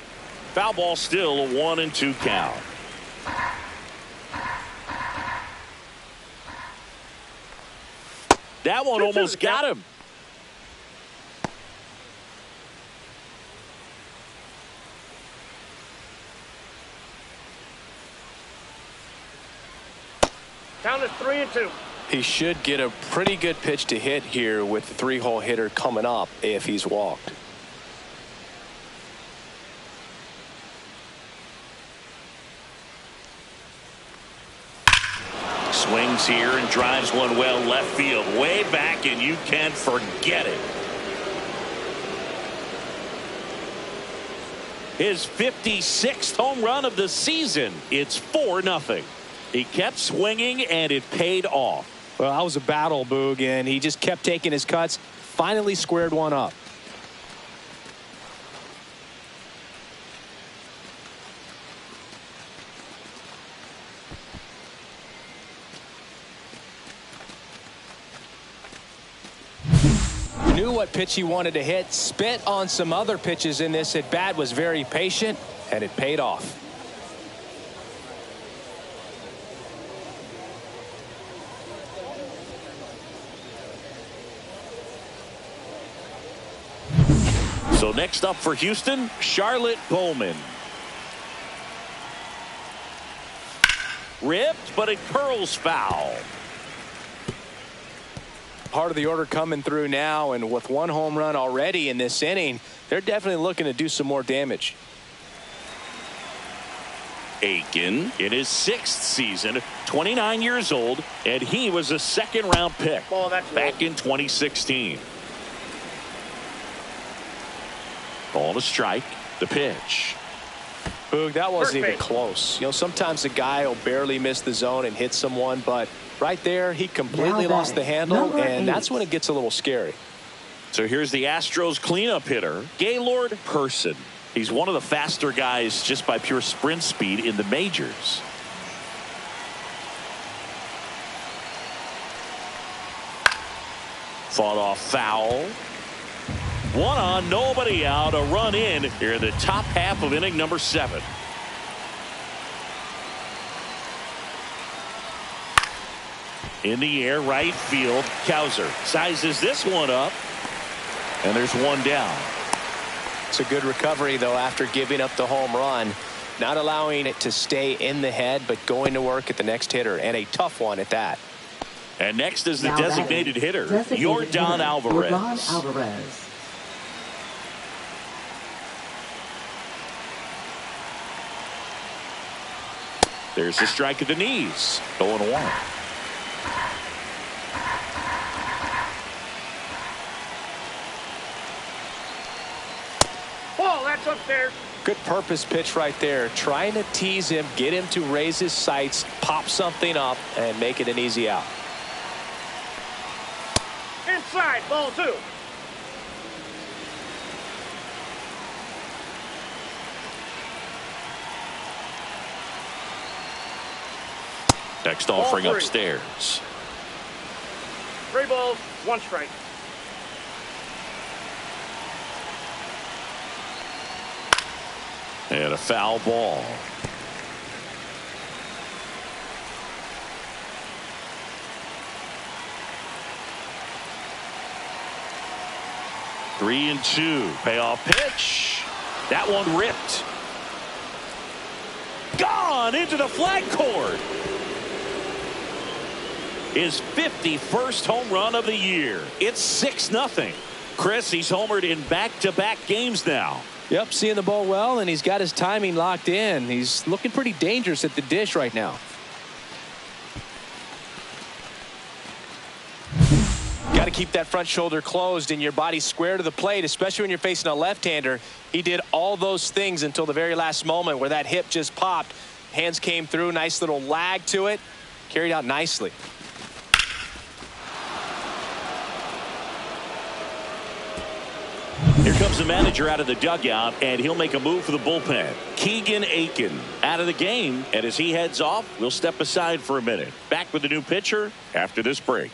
Foul ball, still a 1-2 count. That one almost got him. Count is 3-2. He should get a pretty good pitch to hit here with the 3-hole hitter coming up if he's walked. Swings here and drives one well left field, way back, and you can forget it. His 56th home run of the season. It's 4-0. He kept swinging, and it paid off. Well, that was a battle, Boog, and he just kept taking his cuts. Finally squared one up. Knew what pitch he wanted to hit. Spit on some other pitches in this at bat. Was very patient, and it paid off. So next up for Houston, Charlotte Bowman. Ripped, but it curls foul. Part of the order coming through now, and with one home run already in this inning, they're definitely looking to do some more damage. Akin in his 6th season, 29 years old, and he was a 2nd-round pick back in 2016. Ball to strike. The pitch. Boog, that wasn't even close. You know, sometimes a guy will barely miss the zone and hit someone, but right there, he completely lost the handle, and that's when it gets a little scary. So here's the Astros cleanup hitter, Gaylord Person. He's one of the faster guys just by pure sprint speed in the majors. Fought off foul. One on, nobody out, a run in here in the top half of inning number 7. In the air, right field. Cowser sizes this one up, and there's one down. It's a good recovery, though, after giving up the home run. Not allowing it to stay in the head, but going to work at the next hitter, and a tough one at that. And next is the designated hitter, Yordan Alvarez. Yordan Alvarez. There's a strike at the knees. 0-1. Ball, that's upstairs. Good purpose pitch right there. Trying to tease him, get him to raise his sights, pop something up, and make it an easy out. Inside, ball 2. Next offering upstairs. 3 balls, 1 strike. And a foul ball. Three and 2. Payoff pitch. That one ripped. Gone into the flag cord. His 51st home run of the year. It's 6-0. Chris, he's homered in back-to-back games now. Yep, seeing the ball well, and he's got his timing locked in. He's looking pretty dangerous at the dish right now. Got to keep that front shoulder closed and your body square to the plate, especially when you're facing a left-hander. He did all those things until the very last moment where that hip just popped. Hands came through, nice little lag to it. Carried out nicely. Here comes the manager out of the dugout, and he'll make a move for the bullpen. Keegan Aiken out of the game, and as he heads off, we'll step aside for a minute. Back with the new pitcher after this break.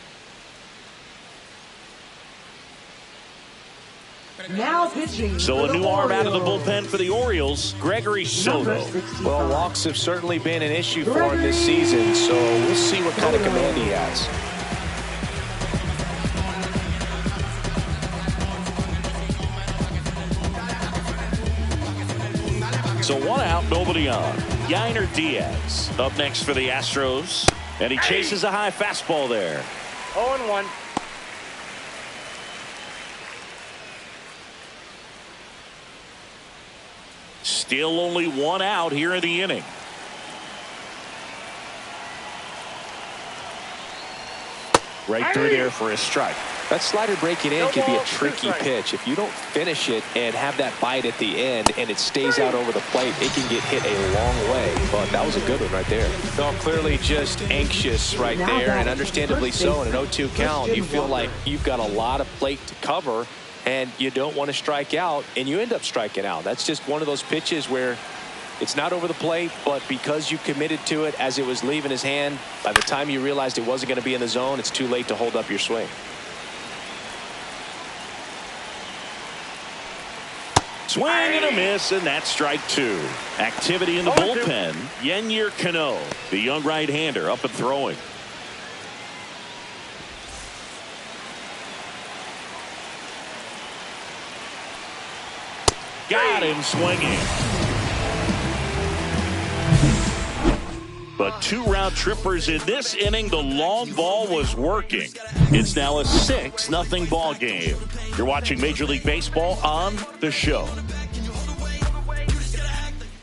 Now pitching. So a new arm out of the bullpen for the Orioles, Gregory Soto. Well, walks have certainly been an issue for him this season, so we'll see what kind of command he has. So 1 out, nobody on. Yainer Diaz up next for the Astros, and he chases a high fastball there. 0-1. Still only 1 out here in the inning. Right through there for a strike. That slider breaking in can be a tricky pitch. If you don't finish it and have that bite at the end and it stays out over the plate, it can get hit a long way. But that was a good one right there. No, clearly just anxious right there, and understandably so. In an 0-2 count, you feel like you've got a lot of plate to cover and you don't want to strike out, and you end up striking out. That's just one of those pitches where it's not over the plate, but because you committed to it as it was leaving his hand, by the time you realized it wasn't going to be in the zone, it's too late to hold up your swing. Swing and a miss, and that's strike 2. Activity in the bullpen. Yennier Cano, the young right-hander, up and throwing. Got him swinging. But 2 round trippers in this inning. The long ball was working. It's now a 6-0 ball game. You're watching Major League Baseball on The Show.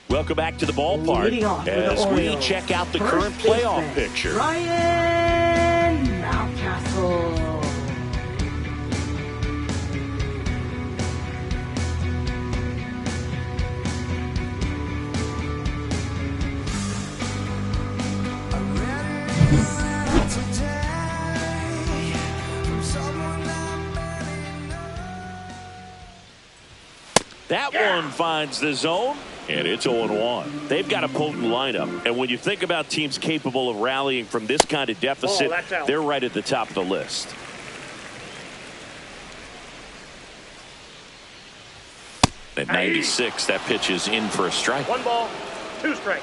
Welcome back to the ballpark as we check out the current playoff picture. Ryan Mountcastle. That one finds the zone, and it's 0-1. They've got a potent lineup, and when you think about teams capable of rallying from this kind of deficit, they're right at the top of the list. At 96, that pitch is in for a strike. 1 ball, 2 strikes.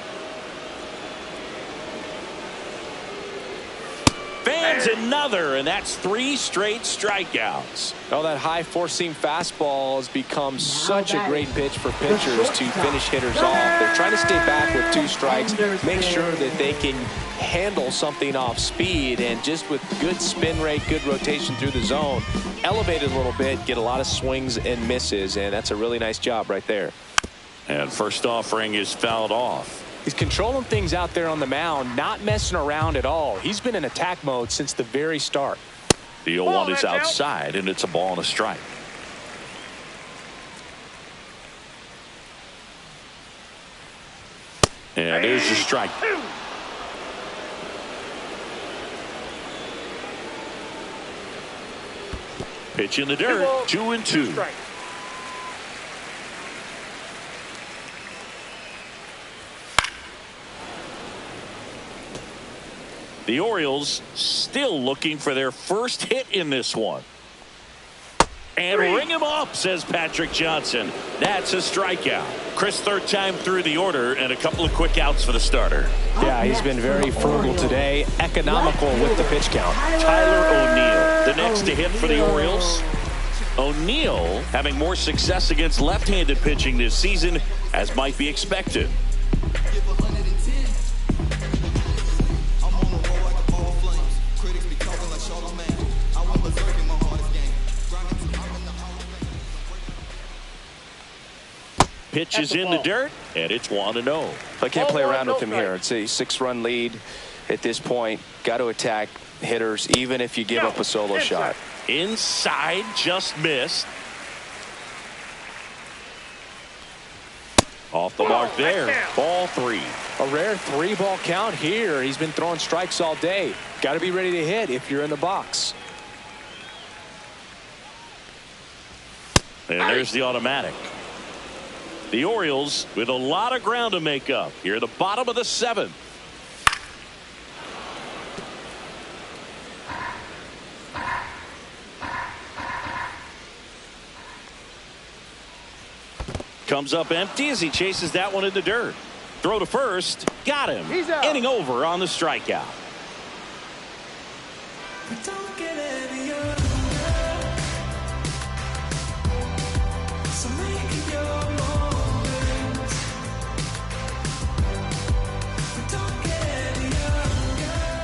Fans another, and that's 3 straight strikeouts. Oh, that high four-seam fastball has become such a great pitch for pitchers to finish hitters off. They're trying to stay back with 2 strikes, make sure that they can handle something off speed, and just with good spin rate, good rotation through the zone, elevate it a little bit, get a lot of swings and misses, and that's a really nice job right there. And first offering is fouled off. He's controlling things out there on the mound, not messing around at all. He's been in attack mode since the very start. The 0-1 is outside, and it's a ball and a strike. And there's the strike. Pitch in the dirt, 2-2. The Orioles still looking for their first hit in this one. And ring him up, says Patrick Johnson. That's a strikeout. Chris, 3rd time through the order, and a couple of quick outs for the starter. Yeah, he's been very frugal today, economical with the pitch count. Tyler O'Neill, the next to hit for the Orioles. O'Neill having more success against left-handed pitching this season, as might be expected. Pitch is in the dirt, and it's 1-0. I can't play around with him here. It's a 6-run lead at this point. Got to attack hitters, even if you give up a solo shot. Inside, just missed. Off the mark there. Ball 3. A rare 3-ball count here. He's been throwing strikes all day. Got to be ready to hit if you're in the box. And there's the automatic. The Orioles with a lot of ground to make up here at the bottom of the 7th. Comes up empty as he chases that one in the dirt. Throw to first. Got him. Inning over on the strikeout.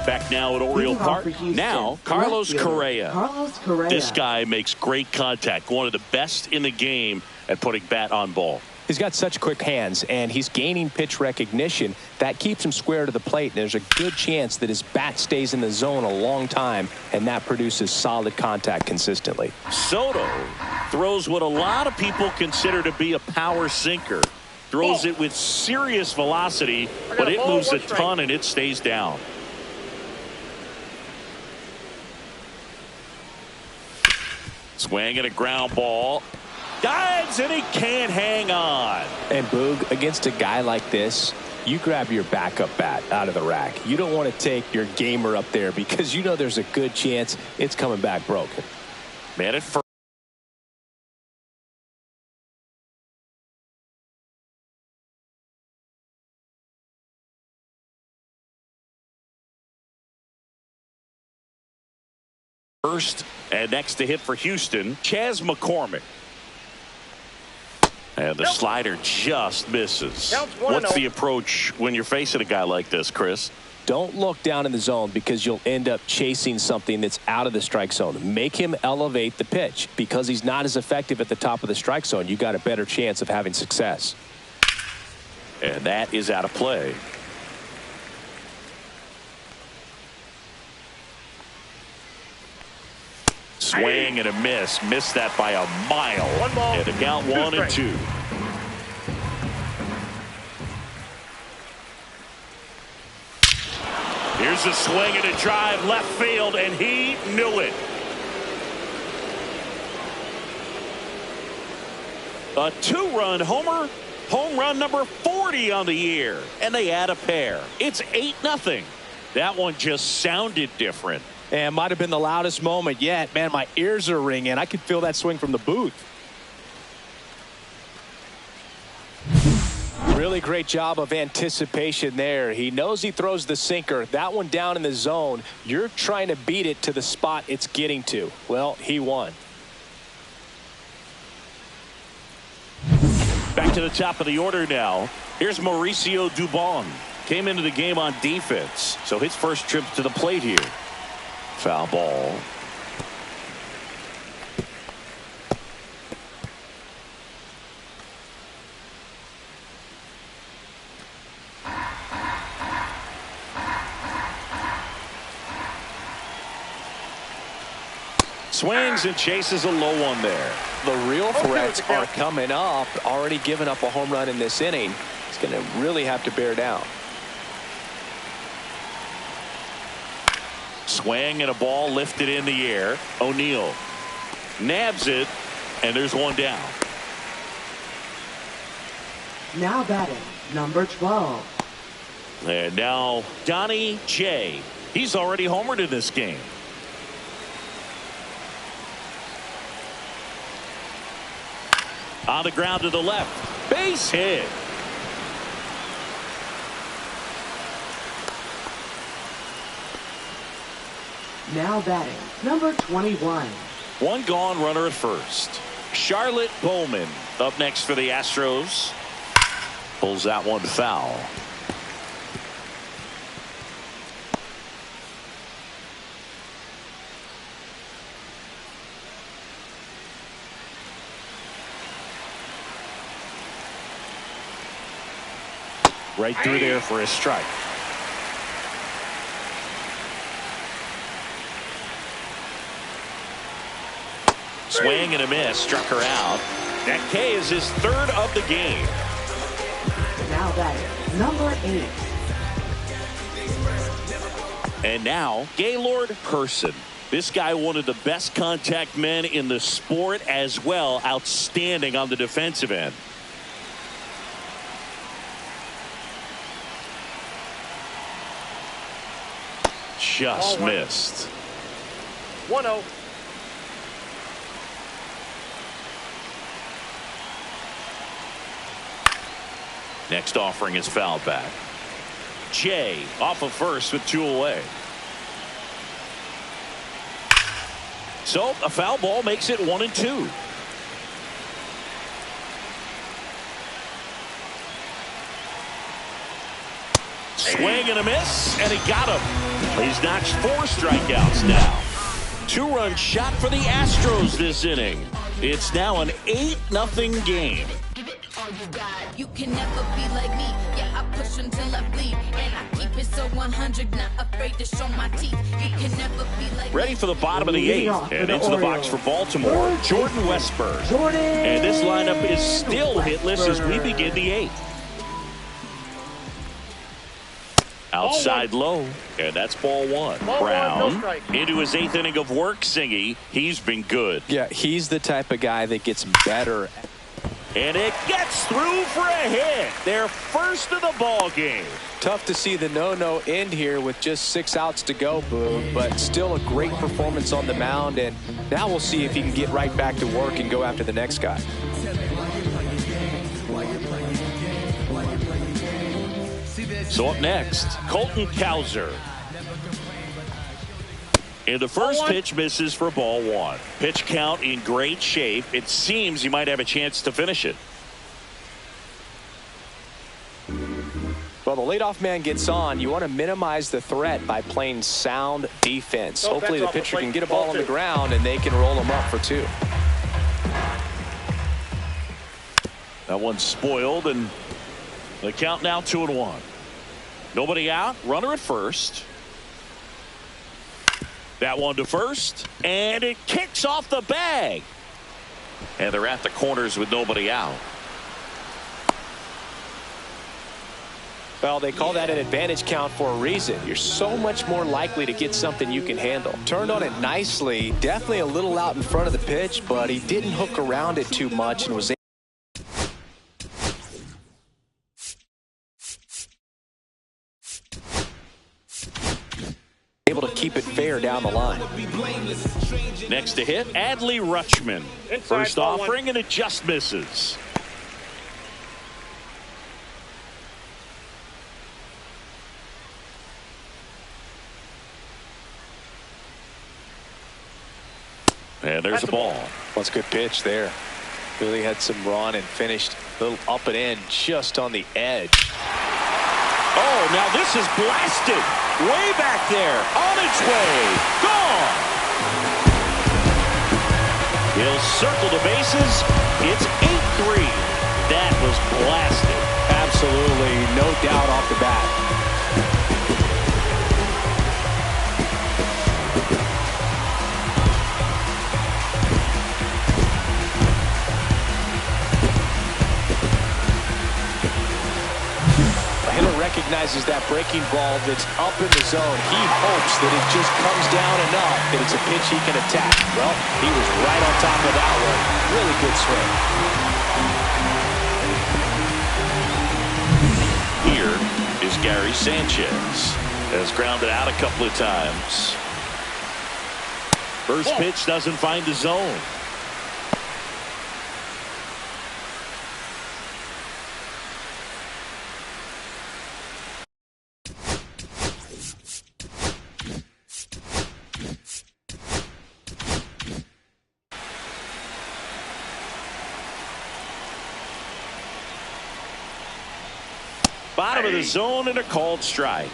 Back now at Oriole Park. Now, Carlos Correa. This guy makes great contact. One of the best in the game at putting bat on ball. He's got such quick hands, and he's gaining pitch recognition. That keeps him square to the plate, and there's a good chance that his bat stays in the zone a long time, and that produces solid contact consistently. Soto throws what a lot of people consider to be a power sinker. Throws it with serious velocity, but it moves a ton, and it stays down. Swing and a ground ball. Dives, and he can't hang on. And Boog, against a guy like this, you grab your backup bat out of the rack. You don't want to take your gamer up there because you know there's a good chance it's coming back broken. Man at first. First and next to hit for Houston, Chas McCormick. And the slider just misses. What's the approach when you're facing a guy like this, Chris? Don't look down in the zone because you'll end up chasing something that's out of the strike zone. Make him elevate the pitch. Because he's not as effective at the top of the strike zone, you got a better chance of having success. And that is out of play. Swing and a miss. Missed that by a mile. One ball, and a count 1-2. Here's a swing and a drive left field, and he knew it. A 2-run homer. Home run number 40 on the year. And they add a pair. It's 8-0. That one just sounded different. And might have been the loudest moment yet. Man, my ears are ringing. I could feel that swing from the booth. Really great job of anticipation there. He knows he throws the sinker. That one down in the zone. You're trying to beat it to the spot it's getting to. Well, he won. Back to the top of the order now. Here's Mauricio Dubon. Came into the game on defense. So his first trip to the plate here. Foul ball. Swings and chases a low one there. The real threats are coming up. Already given up a home run in this inning. He's going to really have to bear down. Swing and a ball lifted in the air. O'Neill nabs it, and there's one down. Now batting, number 12. And now Donnie J. He's already homered in this game. On the ground to the left. Base hit. Now batting, number 21. One gone, runner at first. Charlotte Bowman up next for the Astros. Pulls that one foul. Right through there for a strike. Swing and a miss, struck her out. That K is his third of the game. Now batting, number 8. And now Gaylord Person. This guy, one of the best contact men in the sport as well. Outstanding on the defensive end. Just missed. 1-0. Next offering is fouled back. Jay off of first with 2 away. So a foul ball makes it 1-2. Swing and a miss, and he got him. He's notched 4 strikeouts now. 2-run shot for the Astros this inning. It's now an 8-0 game. You can never be like me. Yeah, I push until I bleed, and I keep it so 100, not afraid to show my teeth. You can never be like Ready for the bottom of the 8th, and into the box for Baltimore, Jordan Westburg. And this lineup is still hitless as we begin the 8th. Outside low, and that's ball 1. Brown into his 8th inning of work. Singy, he's been good. Yeah, he's the type of guy that gets better. And it gets through for a hit. Their first of the ball game. Tough to see the no-no end here with just 6 outs to go, Boog, but still a great performance on the mound. And now we'll see if he can get right back to work and go after the next guy. So up next, Colton Cowser. And the first pitch misses for ball 1. Pitch count in great shape. It seems he might have a chance to finish it. Well, the leadoff man gets on. You want to minimize the threat by playing sound defense. Hopefully the pitcher can get a ball on the ground and they can roll him up for 2. That one's spoiled, and the count now 2-1. Nobody out. Runner at first. That one to first, and it kicks off the bag. And they're at the corners with nobody out. Well, they call that an advantage count for a reason. You're so much more likely to get something you can handle. Turned on it nicely, definitely a little out in front of the pitch, but he didn't hook around it too much and was able able to keep it fair down the line. Next to hit, Adley Rutschman. Inside, First ball offering, and it just misses. And there's a ball. That's a good pitch there. Really had some run and finished a little up and in just on the edge. Oh, now this is blasted. Way back there. On its way. Gone. He'll circle the bases. It's 8-3. That was blasted. Absolutely. No doubt off the bat. Recognizes that breaking ball that's up in the zone. He hopes that it just comes down enough that it's a pitch he can attack. Well, he was right on top of that one. Really good swing. Here is Gary Sanchez. Has grounded out a couple of times. First pitch doesn't find the zone. Bottom of the zone and a called strike.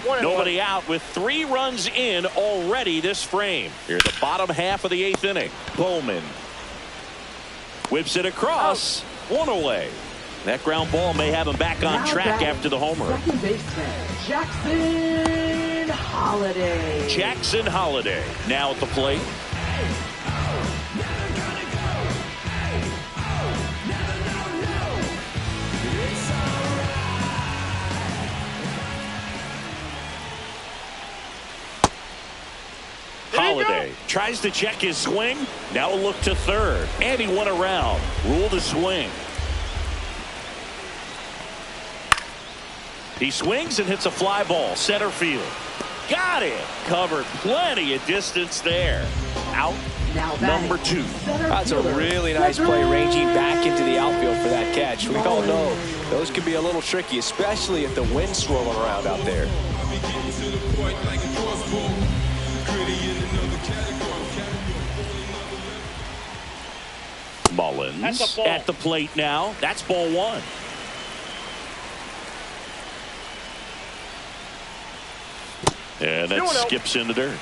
Nobody out with 3 runs in already this frame. Here the bottom half of the 8th inning. Bowman whips it across. 1 away. That ground ball may have him back on track after the homer. Second baseman, Jackson Holliday. Jackson Holliday now at the plate. Holliday tries to check his swing. Now a look to third. And he went around. Ruled a swing. He swings and hits a fly ball. Center field. Got it. Covered plenty of distance there. Out. Number 2. That's a really nice play, ranging back into the outfield for that catch. We all know those can be a little tricky, especially if the wind's swirling around out there. Mullins at the plate now. That's ball 1. And that skips in the dirt.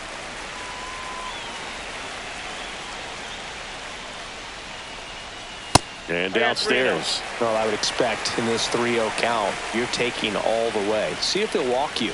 And downstairs. Well, I would expect in this 3-0 count, you're taking all the way. See if they'll walk you.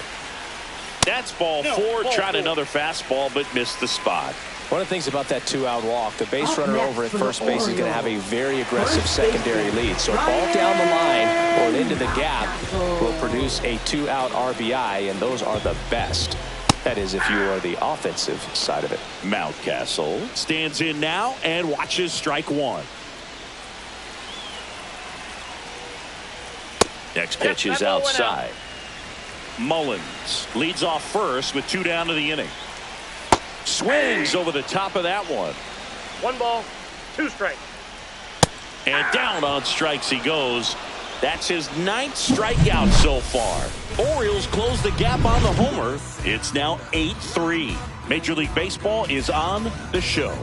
That's ball 4. Tried another fastball, but missed the spot. One of the things about that 2-out walk, the base runner over at first base is going to have a very aggressive secondary lead. So a ball down the line or into the gap will produce a 2-out RBI, and those are the best. That is, if you are the offensive side of it. Mountcastle stands in now and watches strike 1. Next pitch is outside. Mullins leads off first with 2 down to the inning. Swings over the top of that one. 1 ball, 2 strikes. And down on strikes he goes. That's his 9th strikeout so far. Orioles close the gap on the homer. It's now 8-3. Major League Baseball is on the show.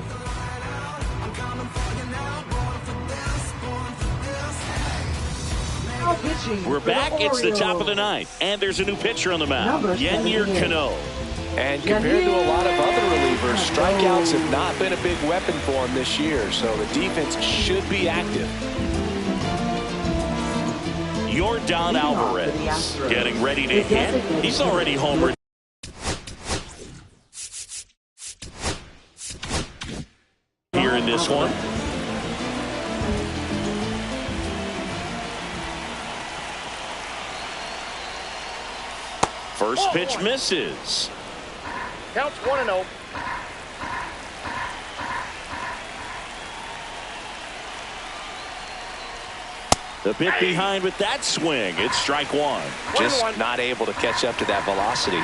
We're back. It's the top of the 9th. And there's a new pitcher on the mound. Yennier Cano. And compared to a lot of other relievers, strikeouts have not been a big weapon for him this year. So the defense should be active. Yordan Alvarez getting ready to hit. He's already homered. Here in this one. First pitch misses. Counts 1-0. The bit behind with that swing. It's strike 1. Just not able to catch up to that velocity.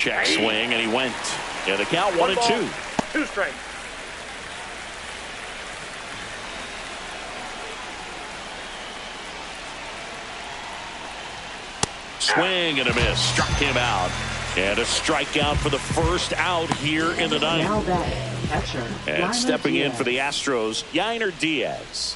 Check swing, and he went. Yeah, the count 1-2. 2 strikes. Swing and a miss. Struck him out. And a strikeout for the first out here in the ninth. Now batting, catcher. And Yainer stepping in Diaz. for the Astros, Yainer Diaz.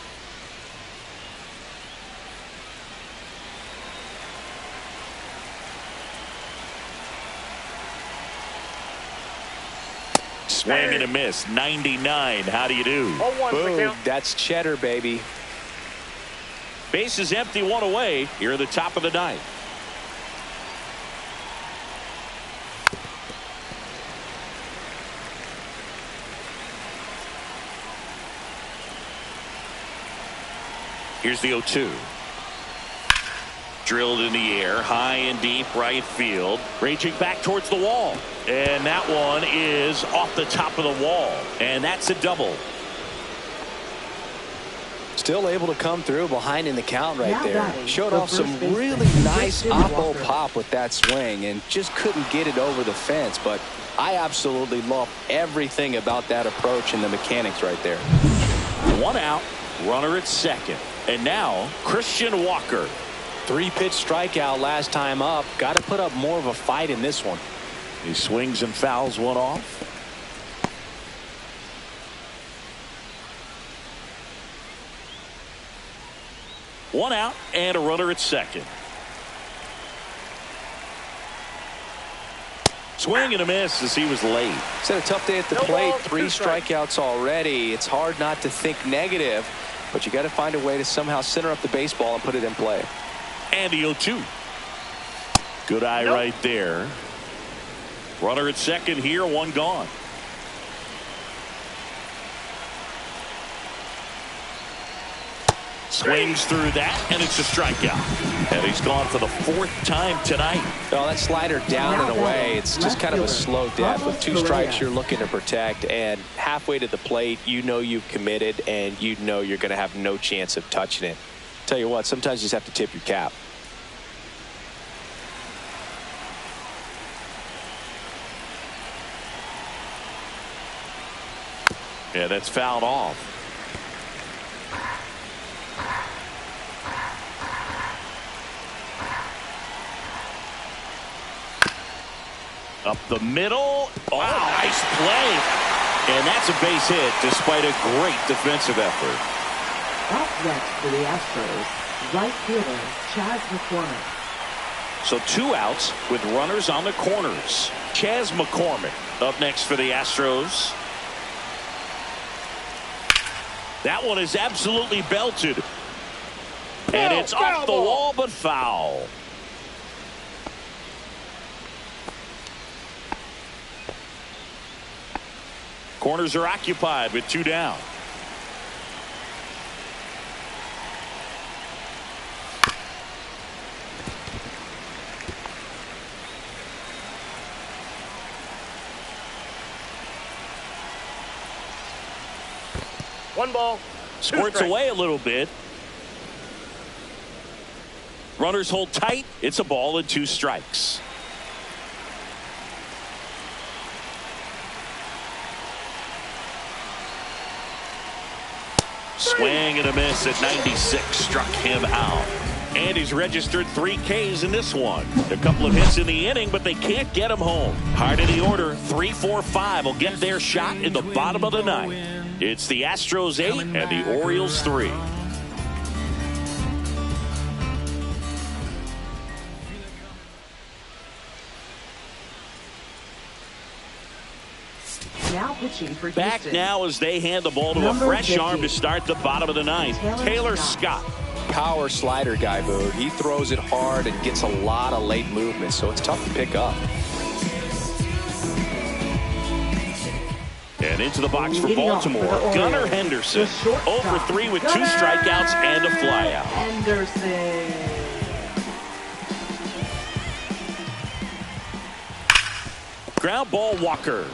Swing and a miss. 99. How do you do? 0-1 for the Boom. count. That's cheddar, baby. Base is empty, 1 away. Here at the top of the ninth. Here's the 0-2. Drilled in the air, high and deep right field. Raging back towards the wall. And that one is off the top of the wall. And that's a double. Still able to come through behind in the count right Now there. batting, Showed the off some first baseman, really nice Christian oppo Walker. pop with that swing and just couldn't get it over the fence. But I absolutely love everything about that approach and the mechanics right there. 1 out, runner at second. And now Christian Walker. 3-pitch strikeout last time up. Got to put up more of a fight in this one. He swings and fouls one off. One out and a runner at second. Swing and a miss as he was late. It's a tough day at the No plate. balls, 3 2 strikes. strikeouts already. It's hard not to think negative, but you got to find a way to somehow center up the baseball and put it in play. And the 0-2. Good eye Nope. right there. Runner at second here, 1 gone. Swings through that, and it's a strikeout. And he's gone for the 4th time tonight. No, that slider down and away. It's just kind of a slow death. With 2 strikes, you're looking to protect, and halfway to the plate, you know you've committed, and you know you're going to have no chance of touching it. Tell you what, sometimes you just have to tip your cap. Yeah, that's fouled off. Up the middle. Oh, nice play. And that's a base hit despite a great defensive effort. Up next for the Astros, right fielder Chas McCormick. So 2 outs with runners on the corners. Chas McCormick up next for the Astros. That one is absolutely belted. And it's off the wall but foul. Corners are occupied with 2 down. One ball. 2 Squirts strikes. away a little bit. Runners hold tight. It's a ball and 2 strikes. Swing and a miss at 96. Struck him out. And he's registered 3 Ks in this one. A couple of hits in the inning, but they can't get him home. Hard in the order. 3, 4, 5 will get their shot in the bottom of the ninth. It's the Astros 8 and the Orioles 3. Now pitching for Back Houston. now as they hand the ball to a Number fresh 50. arm to start the bottom of the ninth. Taylor Scott. Power slider guy, Boog. He throws it hard and gets a lot of late movement, so it's tough to pick up. And into the box for Leading off for Baltimore, the Orioles, Gunnar the Henderson. shortstop, Over 3 with 2 Gunnar strikeouts and a flyout. Henderson. Ground ball Walker.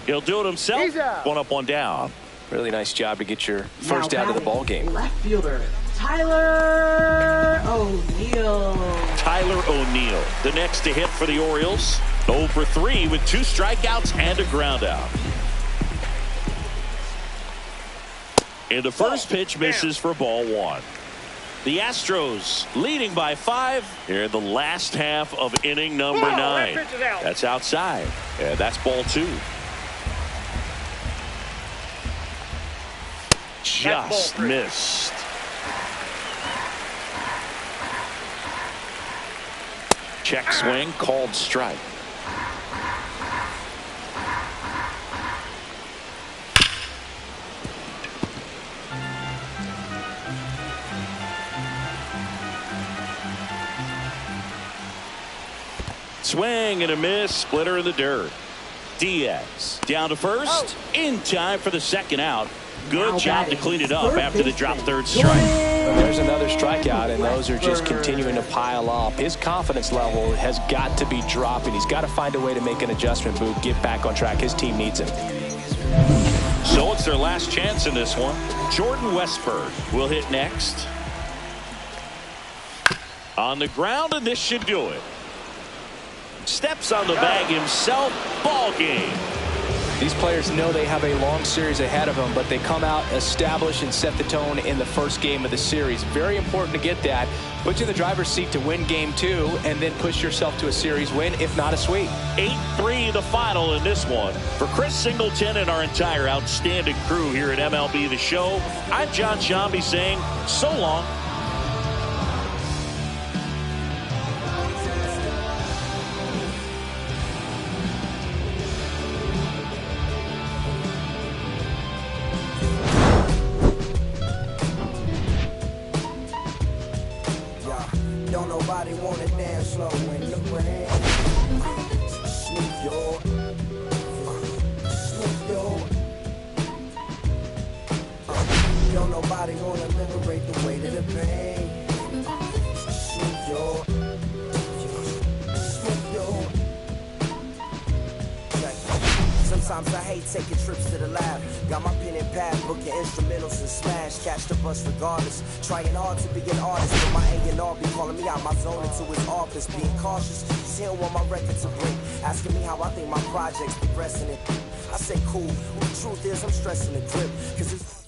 He'll do it himself. He's out. 1 up, 1 down. Really nice job to get your first Now out of the batting, ball game. Left fielder Tyler O'Neill. Tyler O'Neill, the next to hit for the Orioles. 0 for 3 with 2 strikeouts and a ground out. And the first pitch misses for ball 1. The Astros leading by 5 here in the last half of inning number 9. That's outside. And that's ball 2. Just missed. Check swing, called strike. Swing and a miss, splitter in the dirt. Diaz down to first, in time for the second out. Good job to clean it up after the drop third strike. There's another strikeout, and those are just continuing to pile up. His confidence level has got to be dropping. He's got to find a way to make an adjustment, Boog, get back on track. His team needs him. So it's their last chance in this one. Jordan Westburg will hit next. On the ground, and this should do it. Steps on the bag himself. Ball game. These players know they have a long series ahead of them, but they come out, establish, and set the tone in the first game of the series. Very important to get that. Put you in the driver's seat to win game 2, and then push yourself to a series win, if not a sweep. 8-3 the final in this one. For Chris Singleton and our entire outstanding crew here at MLB The Show, I'm John Shambi saying so long. Don't nobody wanna dance slow in the rain. Snoop Dogg. Snoop Dogg. Don't nobody wanna liberate the weight of the pain. Snoop Dogg. Snoop Dogg. Sometimes I hate taking trips to the lab. Got my pen and pad, booking instrumentals and smash. Catch the bus regardless. Trying hard to be an artist, but my A&R be calling me out my zone into his office. Being cautious, he don't want my record to break. Asking me how I think my project's progressing it. I say cool, well, the truth is I'm stressing the grip. Cause it's